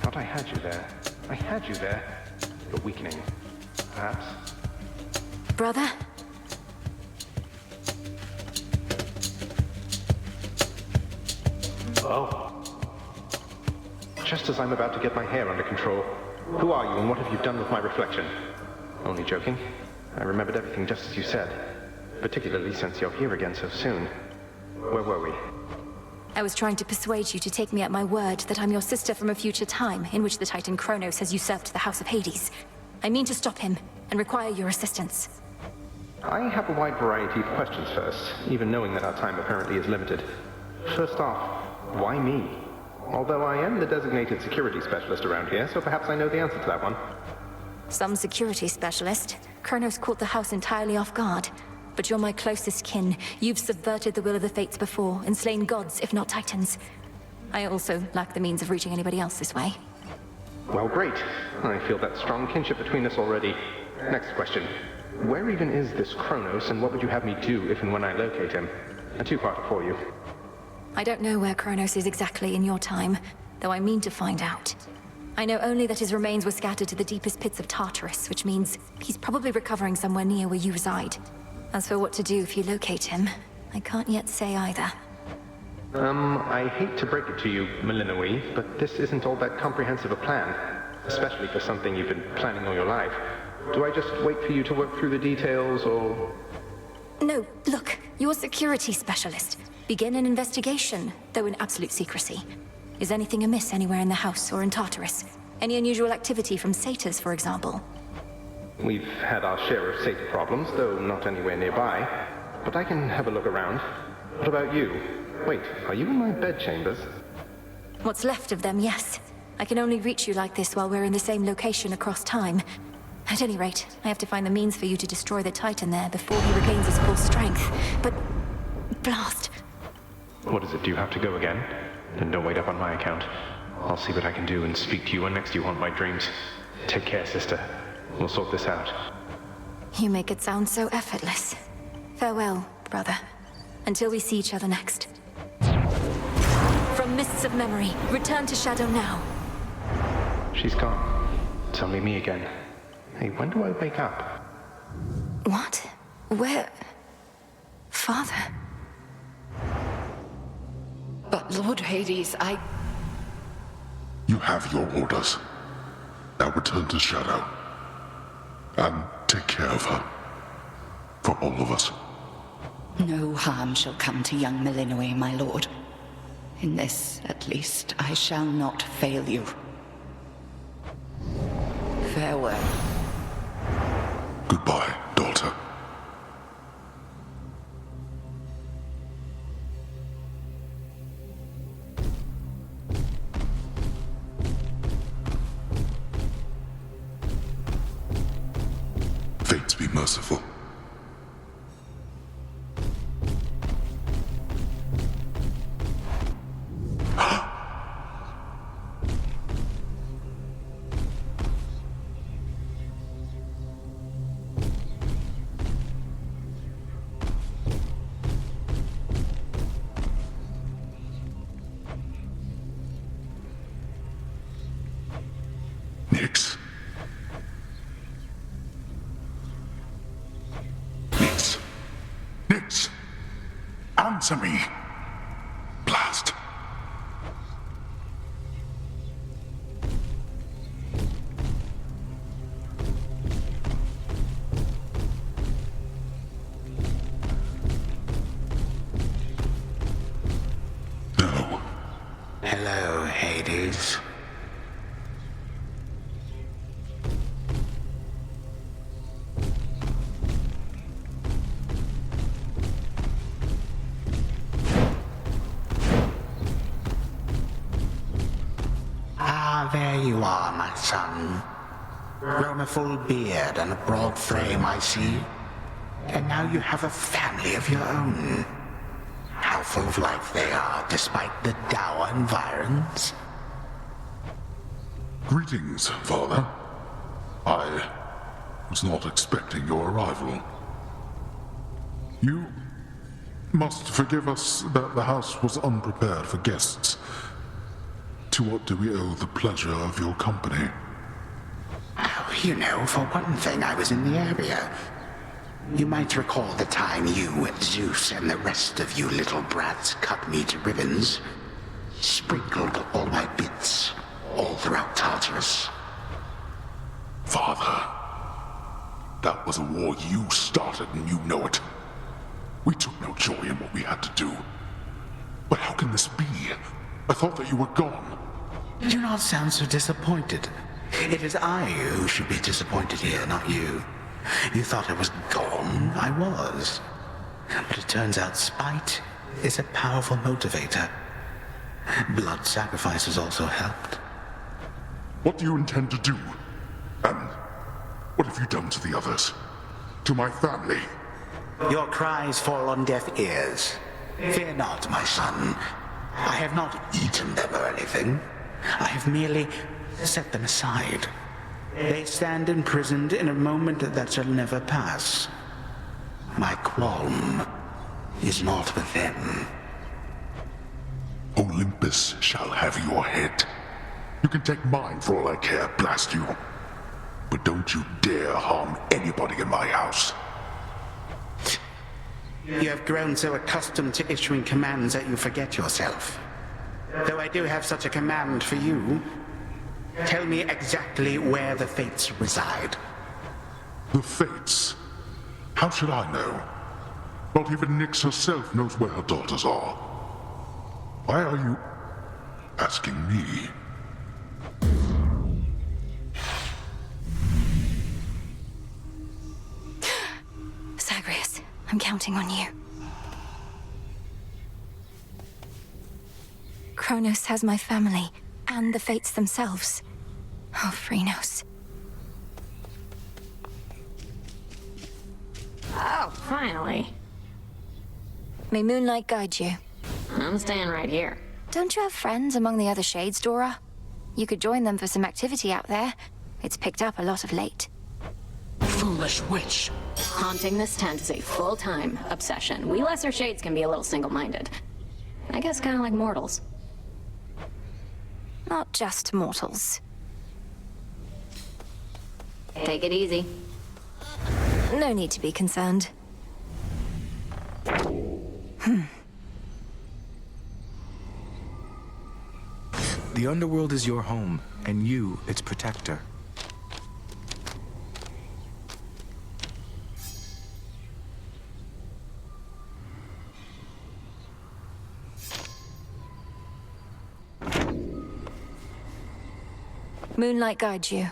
Thought I had you there. I had you there. You're weakening. Perhaps. Brother? Oh. Just as I'm about to get my hair under control. Who are you and what have you done with my reflection? Only joking. I remembered everything just as you said. Particularly since you're here again so soon. Where were we? I was trying to persuade you to take me at my word that I'm your sister from a future time in which the Titan Chronos has usurped the House of Hades. I mean to stop him and require your assistance. I have a wide variety of questions first, even knowing that our time apparently is limited. First off, why me? Although I am the designated security specialist around here, so perhaps I know the answer to that one. Some security specialist. Chronos caught the house entirely off guard. But you're my closest kin. You've subverted the will of the fates before, and slain gods, if not titans. I also lack the means of reaching anybody else this way. Well, great. I feel that strong kinship between us already. Next question. Where even is this Chronos, and what would you have me do if and when I locate him? A two-parter for you. I don't know where Chronos is exactly in your time, though I mean to find out. I know only that his remains were scattered to the deepest pits of Tartarus, which means he's probably recovering somewhere near where you reside. As for what to do if you locate him, I can't yet say either. I hate to break it to you, Malinoi, but this isn't all that comprehensive a plan, especially for something you've been planning all your life. Do I just wait for you to work through the details, or...? No, look, you're a security specialist. Begin an investigation, though in absolute secrecy. Is anything amiss anywhere in the house or in Tartarus? Any unusual activity from satyrs, for example? We've had our share of satyr problems, though not anywhere nearby. But I can have a look around. What about you? Wait, are you in my bedchambers? What's left of them, yes. I can only reach you like this while we're in the same location across time. At any rate, I have to find the means for you to destroy the Titan there before he regains his full strength. But... blast! What is it? Do you have to go again? Then don't wait up on my account. I'll see what I can do and speak to you when next you haunt my dreams. Take care, sister. We'll sort this out. You make it sound so effortless. Farewell, brother. Until we see each other next. From mists of memory, return to Shadow now. She's gone. It's only me again. Hey, when do I wake up? What? Where? Father? But Lord Hades, You have your orders. Now return to Shadow. And take care of her. For all of us. No harm shall come to young Malinoi, my lord. In this, at least, I shall not fail you. Farewell. Goodbye, daughter. Fates be merciful. Nix. Nix. Nix. Answer me. Blast. No. Hello, Hades. There you are, my son. Grown a full beard and a broad frame, I see. And now you have a family of your own. How full of life they are, despite the dour environs. Greetings, Father. I was not expecting your arrival. You must forgive us that the house was unprepared for guests. To what do we owe the pleasure of your company? Oh, you know, for one thing, I was in the area. You might recall the time you, Zeus, and the rest of you little brats cut me to ribbons. Sprinkled all my bits all throughout Tartarus. Father, that was a war you started and you know it. We took no joy in what we had to do. But how can this be? I thought that you were gone. Do not sound so disappointed. It is I who should be disappointed here, not you. You thought I was gone. I was. But it turns out spite is a powerful motivator. Blood sacrifices also helped. What do you intend to do? And have you done to the others? To my family? Your cries fall on deaf ears. Fear not, my son. I have not eaten them or anything. I have merely set them aside. They stand imprisoned in a moment that shall never pass. My qualm is not with them. Olympus shall have your head. You can take mine for all I care, blast you. But don't you dare harm anybody in my house. You have grown so accustomed to issuing commands that you forget yourself. Though I do have such a command for you, tell me exactly where the Fates reside. The Fates? How should I know? Not even Nyx herself knows where her daughters are. Why are you asking me? Zagreus, I'm counting on you. Chronos has my family, and the Fates themselves. Oh, Phrynos. Oh, finally. May moonlight guide you. I'm staying right here. Don't you have friends among the other shades, Dora? You could join them for some activity out there. It's picked up a lot of late. Foolish witch. Haunting this tent is a full-time obsession. We lesser shades can be a little single-minded. I guess kind of like mortals. Not just mortals. Take it easy. No need to be concerned. The Underworld is your home, and you its protector. Moonlight guides you.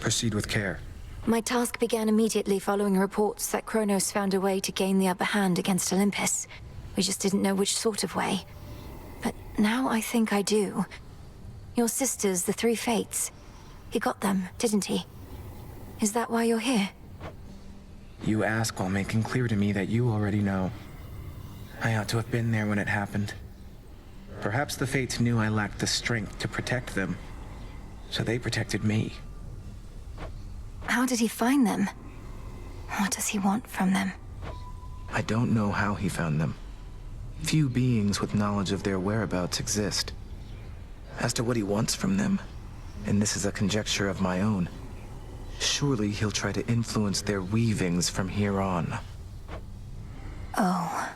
Proceed with care. My task began immediately following reports that Chronos found a way to gain the upper hand against Olympus. We just didn't know which sort of way. But now I think I do. Your sisters, the three Fates. He got them, didn't he? Is that why you're here? You ask while making clear to me that you already know. I ought to have been there when it happened. Perhaps the Fates knew I lacked the strength to protect them, so they protected me. How did he find them? What does he want from them? I don't know how he found them. Few beings with knowledge of their whereabouts exist. As to what he wants from them, and this is a conjecture of my own, surely he'll try to influence their weavings from here on. Oh.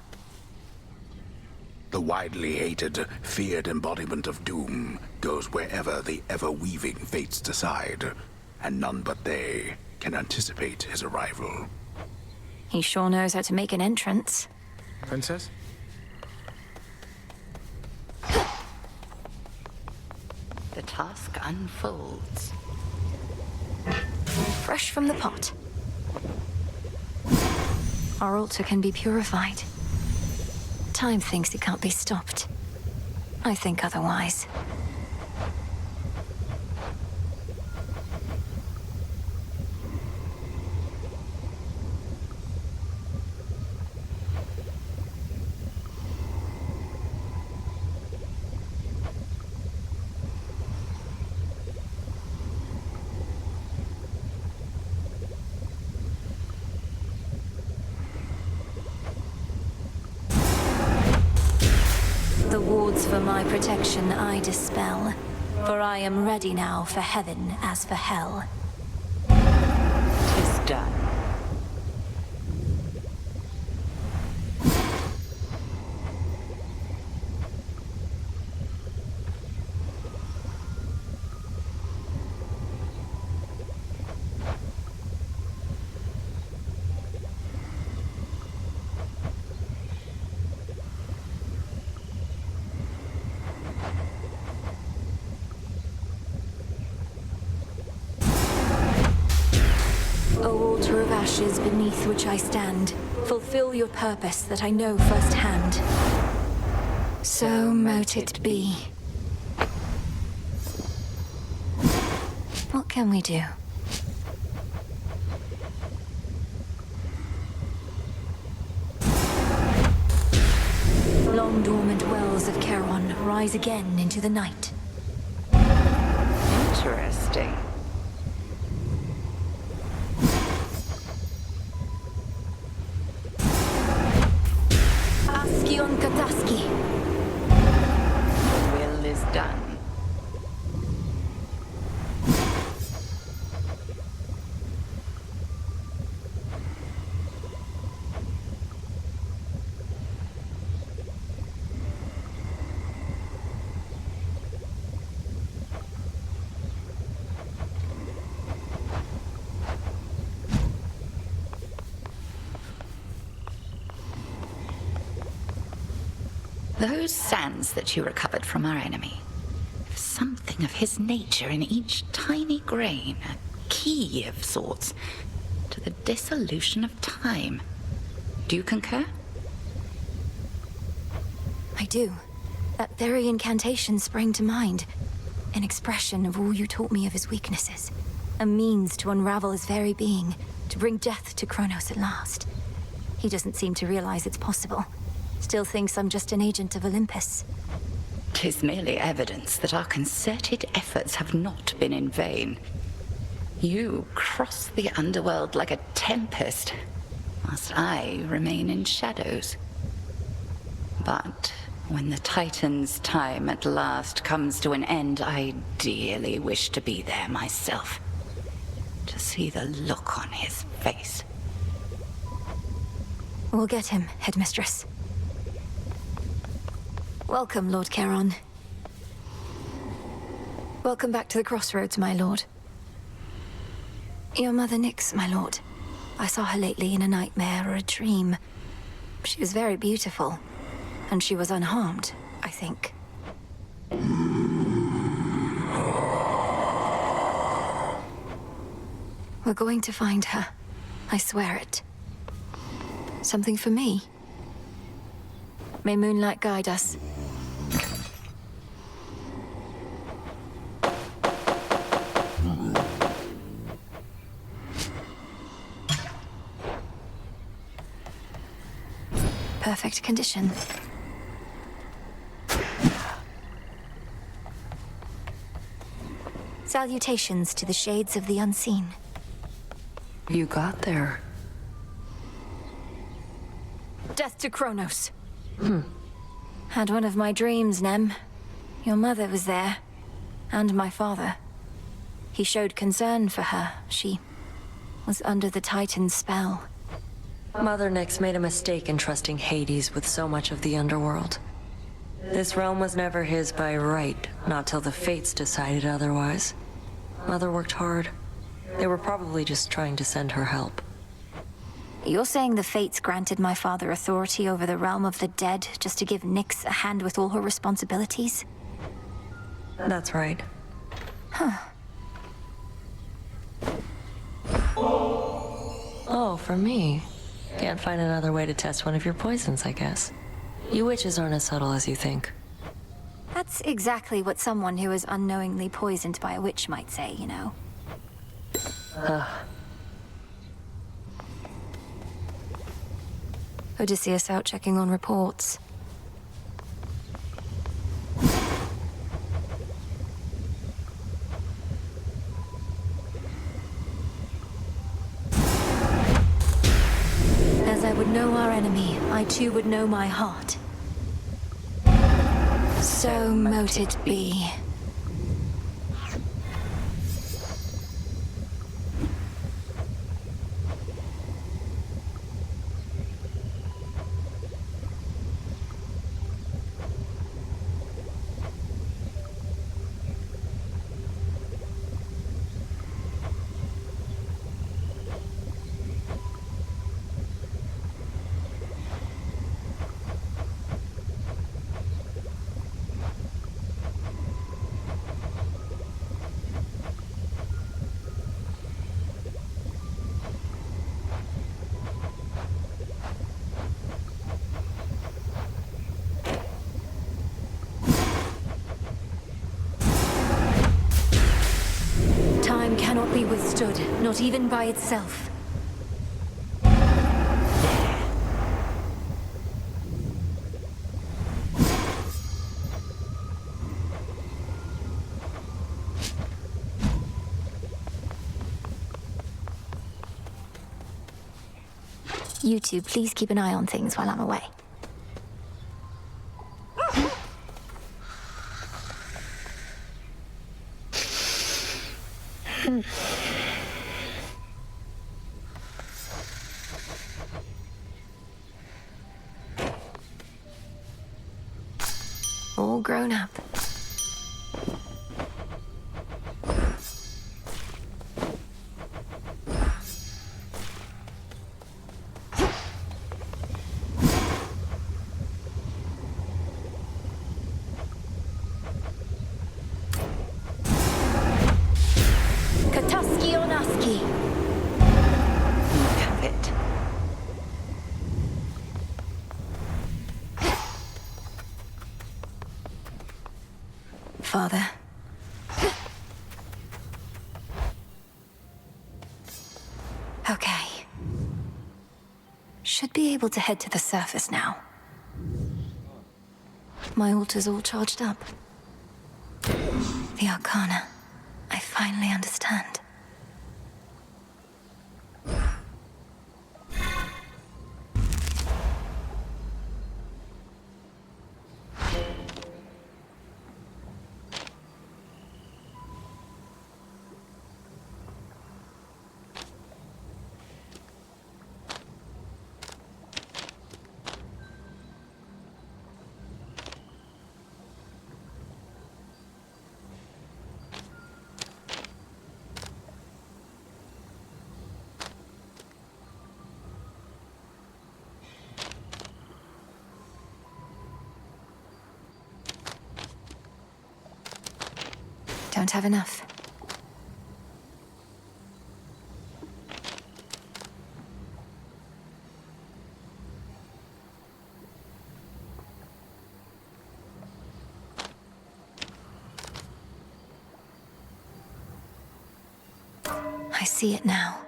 The widely hated, feared embodiment of doom goes wherever the ever-weaving Fates decide, and none but they can anticipate his arrival. He sure knows how to make an entrance. Princess? The task unfolds. Fresh from the pot. Our altar can be purified. Time thinks it can't be stopped. I think otherwise. The wards for my protection I dispel, for I am ready now for heaven as for hell. 'Tis done. O altar of ashes beneath which I stand, fulfill your purpose that I know firsthand. So mote it be. What can we do? long-dormant wells of Charon rise again into the night. Interesting. Askion Kataski. The will is done. Those sands that you recovered from our enemy. Something of his nature in each tiny grain, a key of sorts, to the dissolution of time. Do you concur? I do. That very incantation sprang to mind. An expression of all you taught me of his weaknesses. A means to unravel his very being, to bring death to Chronos at last. He doesn't seem to realize it's possible. Still thinks I'm just an agent of Olympus. 'Tis merely evidence that our concerted efforts have not been in vain. You cross the underworld like a tempest, whilst I remain in shadows. But when the Titan's time at last comes to an end, I dearly wish to be there myself. To see the look on his face. We'll get him, Headmistress. Welcome, Lord Charon. Welcome back to the crossroads, my lord. Your mother Nyx, my lord. I saw her lately in a nightmare or a dream. She was very beautiful, and she was unharmed, I think. We're going to find her. I swear it. Something for me? May moonlight guide us. Perfect condition. Salutations to the shades of the unseen. You got there. Death to Chronos. Had one of my dreams, Nem. Your mother was there. And my father. He showed concern for her. She was under the Titan's spell. Mother Nyx made a mistake in trusting Hades with so much of the Underworld. This realm was never his by right, not till the Fates decided otherwise. Mother worked hard. They were probably just trying to send her help. You're saying the Fates granted my father authority over the realm of the dead just to give Nyx a hand with all her responsibilities? That's right. Huh. Oh, for me. Can't find another way to test one of your poisons, I guess. You witches aren't as subtle as you think. That's exactly what someone who is unknowingly poisoned by a witch might say, you know. Odysseus out checking on reports. As I would know our enemy, I too would know my heart. So mote it be. Time cannot be withstood, not even by itself. You two, please keep an eye on things while I'm away. All grown up. Kataski Onaski. Have it. Father. Okay. Should be able to head to the surface now. My altar's all charged up. The Arcana. I finally understand. Don't have enough. I see it now.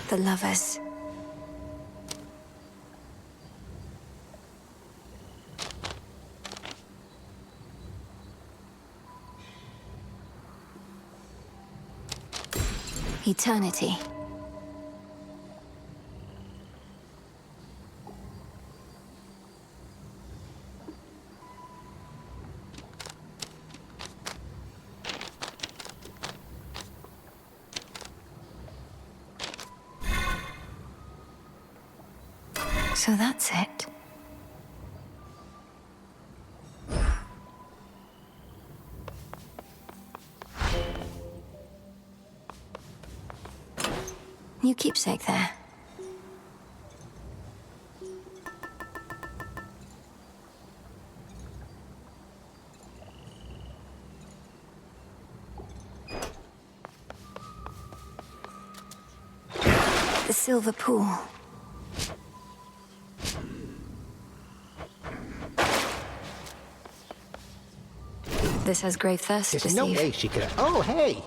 The lovers. Eternity. So that's it. New keepsake there. The silver pool. This has grave thirst to There's no deceive. way she could have... Oh, hey!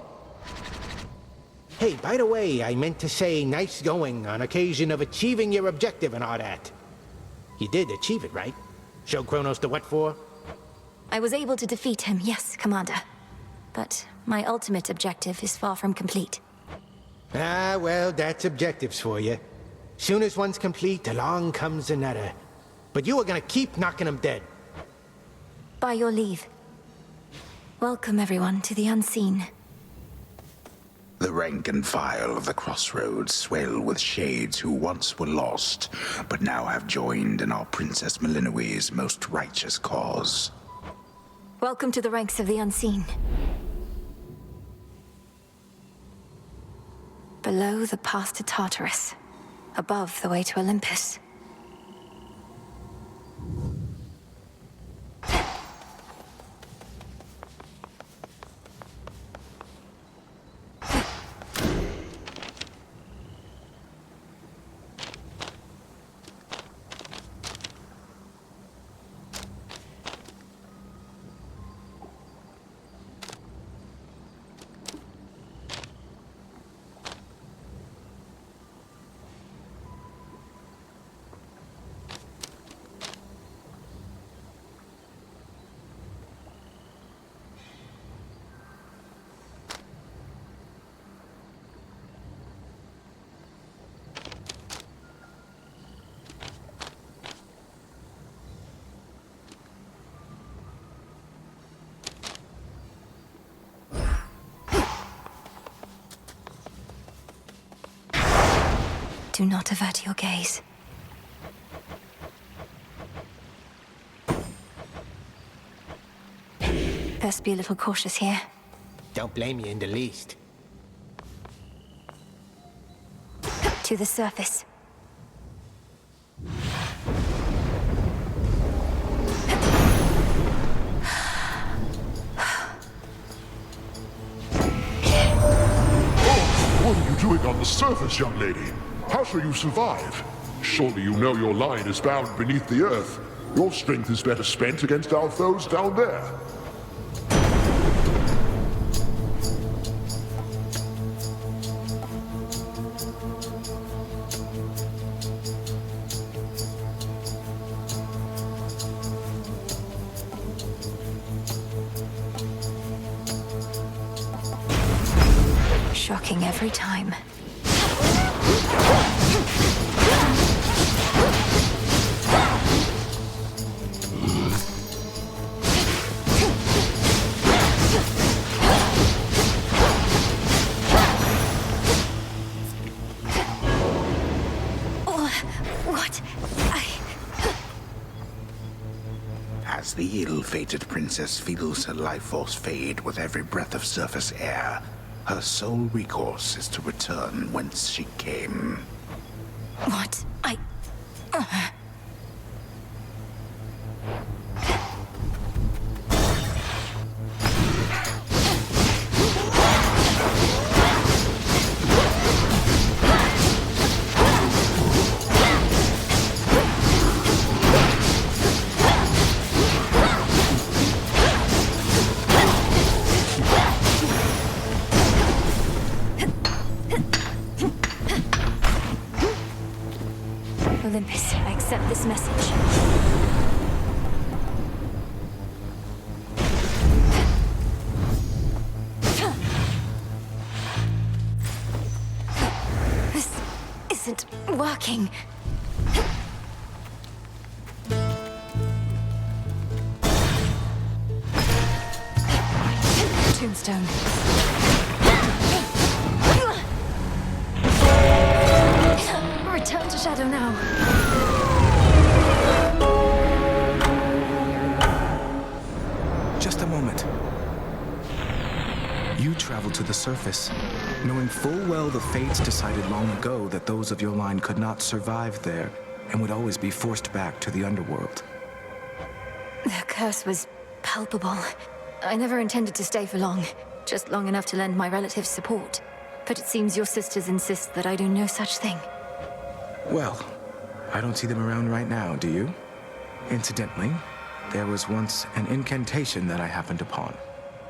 Hey, by the way, I meant to say nice going on occasion of achieving your objective and all that. You did achieve it, right? Show Chronos the what for? I was able to defeat him, yes, Commander. But my ultimate objective is far from complete. Ah, well, that's objectives for you. Soon as one's complete, along comes another. But you are gonna keep knocking them dead. By your leave. Welcome, everyone, to the unseen. The rank and file of the Crossroads swell with shades who once were lost, but now have joined in our Princess Melinoe's most righteous cause. Welcome to the ranks of the unseen. Below, the path to Tartarus. Above, the way to Olympus. Do not avert your gaze. Best be a little cautious here. Don't blame you in the least. To the surface. What are you doing on the surface, young lady? How shall you survive? Surely you know your line is bound beneath the earth. Your strength is better spent against our foes down there. Shocking every time. What? As the ill-fated princess feels her life force fade with every breath of surface air, her sole recourse is to return whence she came. What? Olympus, I accept this message. This isn't working. Tombstone. Return to Shadow now. Just a moment. You traveled to the surface, knowing full well the fates decided long ago that those of your line could not survive there and would always be forced back to the Underworld. The curse was palpable. I never intended to stay for long, just long enough to lend my relatives support. But it seems your sisters insist that I do no such thing. Well, I don't see them around right now, do you? Incidentally, there was once an incantation that I happened upon,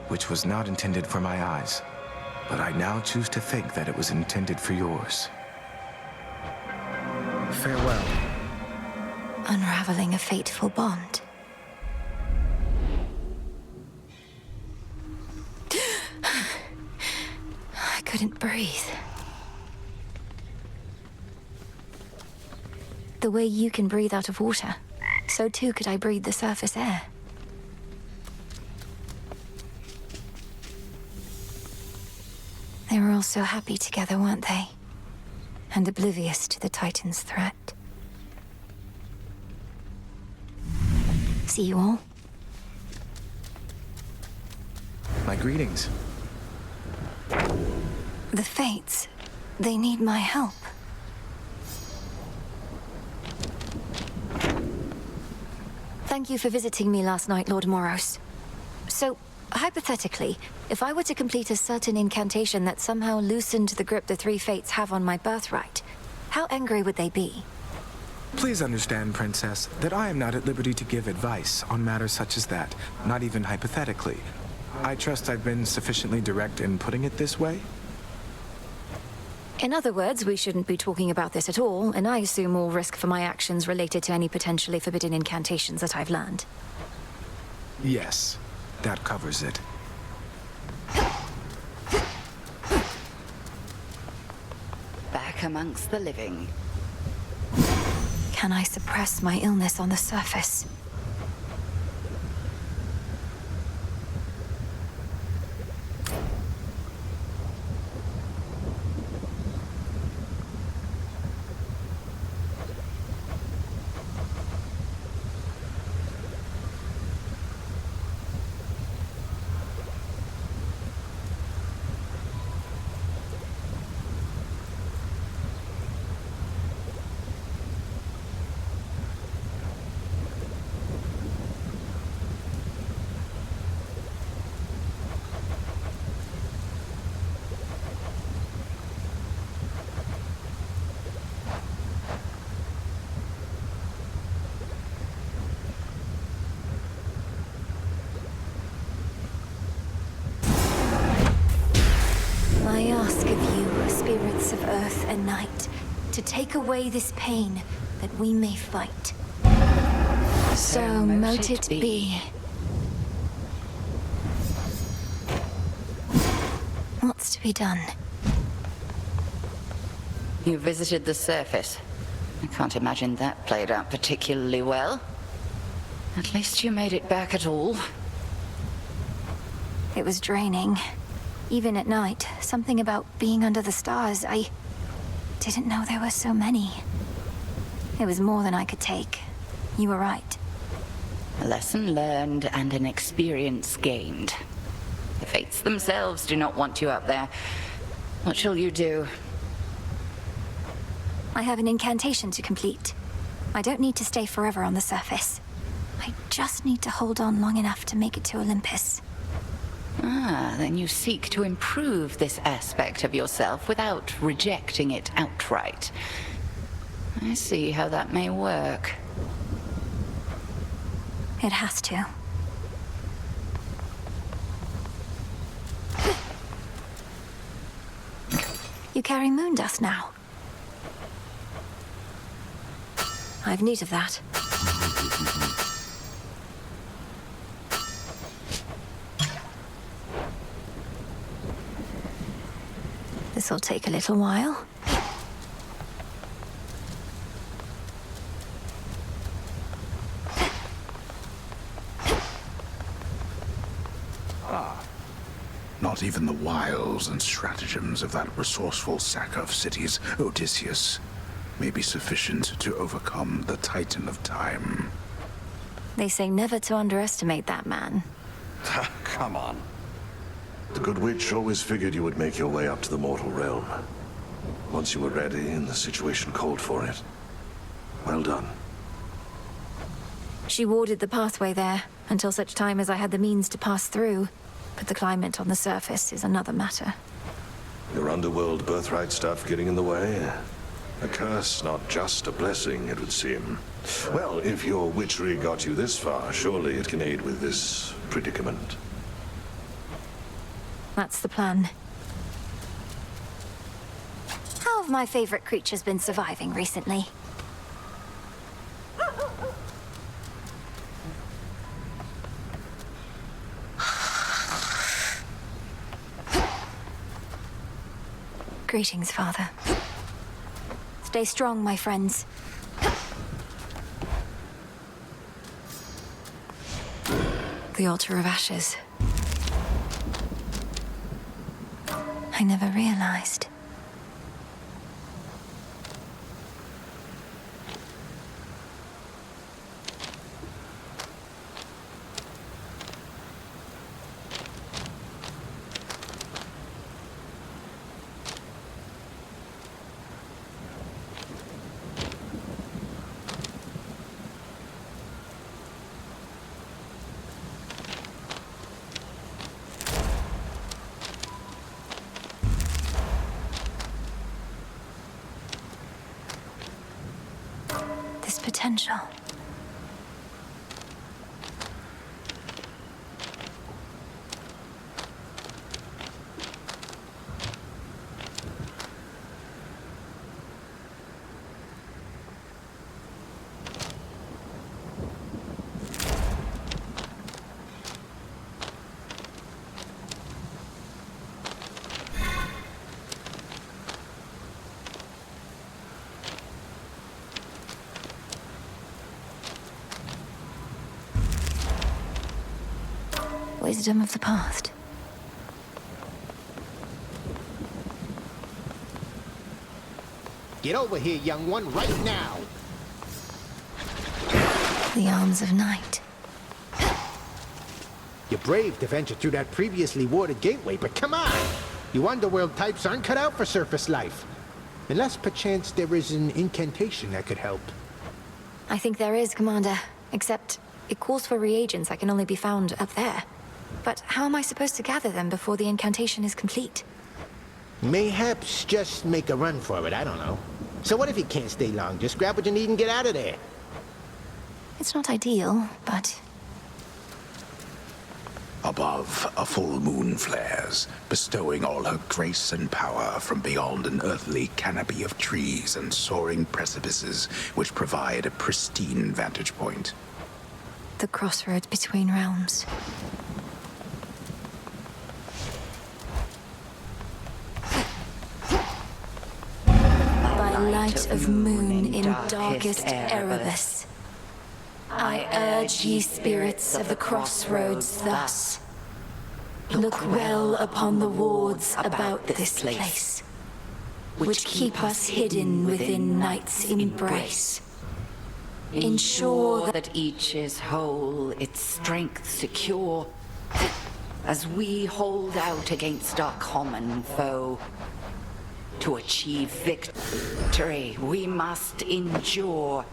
which was not intended for my eyes, but I now choose to think that it was intended for yours. Farewell. Unraveling a fateful bond. I couldn't breathe. The way you can breathe out of water, so too could I breathe the surface air. They were all so happy together, weren't they? And oblivious to the Titan's threat. See you all. My greetings. The Fates, they need my help. Thank you for visiting me last night, Lord Moros. So, hypothetically, if I were to complete a certain incantation that somehow loosened the grip the three Fates have on my birthright, how angry would they be? Please understand, Princess, that I am not at liberty to give advice on matters such as that, not even hypothetically. I trust I've been sufficiently direct in putting it this way? In other words, we shouldn't be talking about this at all, and I assume all risk for my actions related to any potentially forbidden incantations that I've learned. Yes, that covers it. Back amongst the living. Can I suppress my illness on the surface? I ask of you, spirits of earth and night, to take away this pain that we may fight. So mote it be. What's to be done? You visited the surface. I can't imagine that played out particularly well. At least you made it back at all. It was draining. Even at night, something about being under the stars, I didn't know there were so many. It was more than I could take. You were right. A lesson learned and an experience gained. The fates themselves do not want you up there. What shall you do? I have an incantation to complete. I don't need to stay forever on the surface. I just need to hold on long enough to make it to Olympus. Ah, then you seek to improve this aspect of yourself without rejecting it outright. I see how that may work. It has to. You carry moon dust now. I've need of that. This'll take a little while. Not even the wiles and stratagems of that resourceful sacker of cities, Odysseus, may be sufficient to overcome the Titan of Time. They say never to underestimate that man. Come on. The Good Witch always figured you would make your way up to the mortal realm. Once you were ready and the situation called for it. Well done. She warded the pathway there, until such time as I had the means to pass through. But the climate on the surface is another matter. Your underworld birthright stuff getting in the way? A curse, not just a blessing, it would seem. Well, if your witchery got you this far, surely it can aid with this predicament. That's the plan. How have my favorite creatures been surviving recently? Greetings, Father. Stay strong, my friends. The altar of ashes. I never realized. Potential. Wisdom of the past. Get over here, young one, right now! The arms of night. You're brave to venture through that previously warded gateway, but come on! You underworld types aren't cut out for surface life. Unless perchance there is an incantation that could help. I think there is, Commander. Except it calls for reagents that can only be found up there. But how am I supposed to gather them before the incantation is complete? Mayhaps just make a run for it, I don't know. So what if you can't stay long? Just grab what you need and get out of there. It's not ideal, but Above, a full moon flares, bestowing all her grace and power from beyond an earthly canopy of trees and soaring precipices which provide a pristine vantage point. The crossroads between realms. By light of moon in darkest Erebus, I urge ye spirits of the crossroads thus. Look well upon the wards about this place, which keep us hidden within night's embrace. Ensure that each is whole, its strength secure, as we hold out against our common foe. To achieve victory, we must endure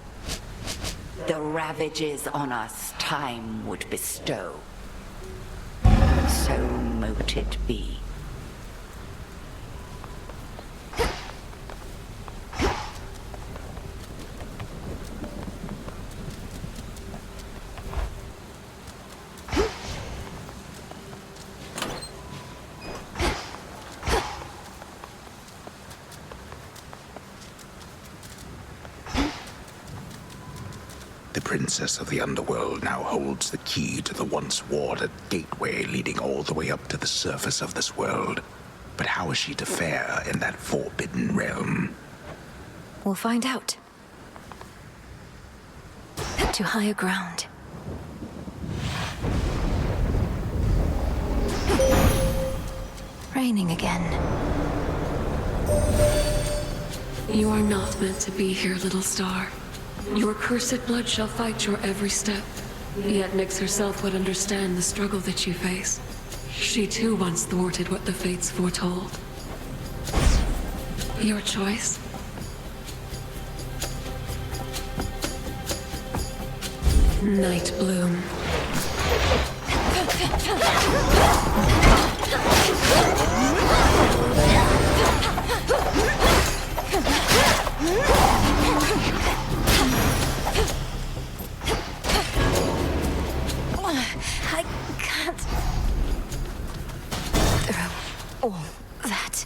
the ravages on us time would bestow. So mote it be. The Princess of the Underworld now holds the key to the once warded gateway leading all the way up to the surface of this world. But how is she to fare in that forbidden realm? We'll find out. To higher ground. Raining again. You are not meant to be here, little star. Your cursed blood shall fight your every step. Yet Nyx herself would understand the struggle that you face. She too once thwarted what the fates foretold. Your choice? Night Bloom. I can't... throw all that.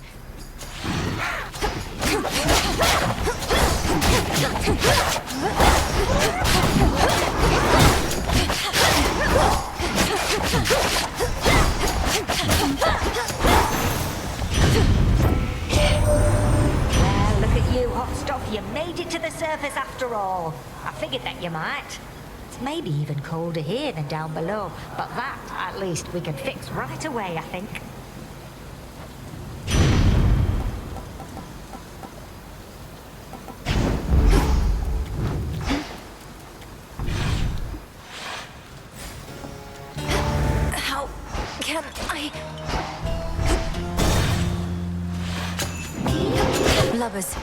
Well, look at you, hot stuff. You made it to the surface after all. I figured that you might. It's maybe even colder here than down below, but that, at least, we can fix right away, I think. How can I... Lovers.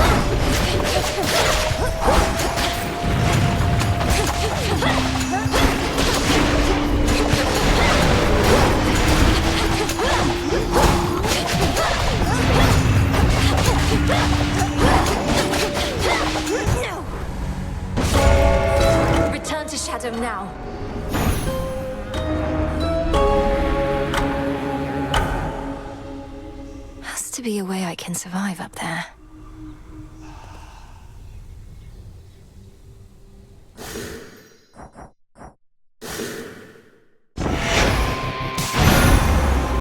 No! Return to Shadow now. Has to be a way I can survive up there.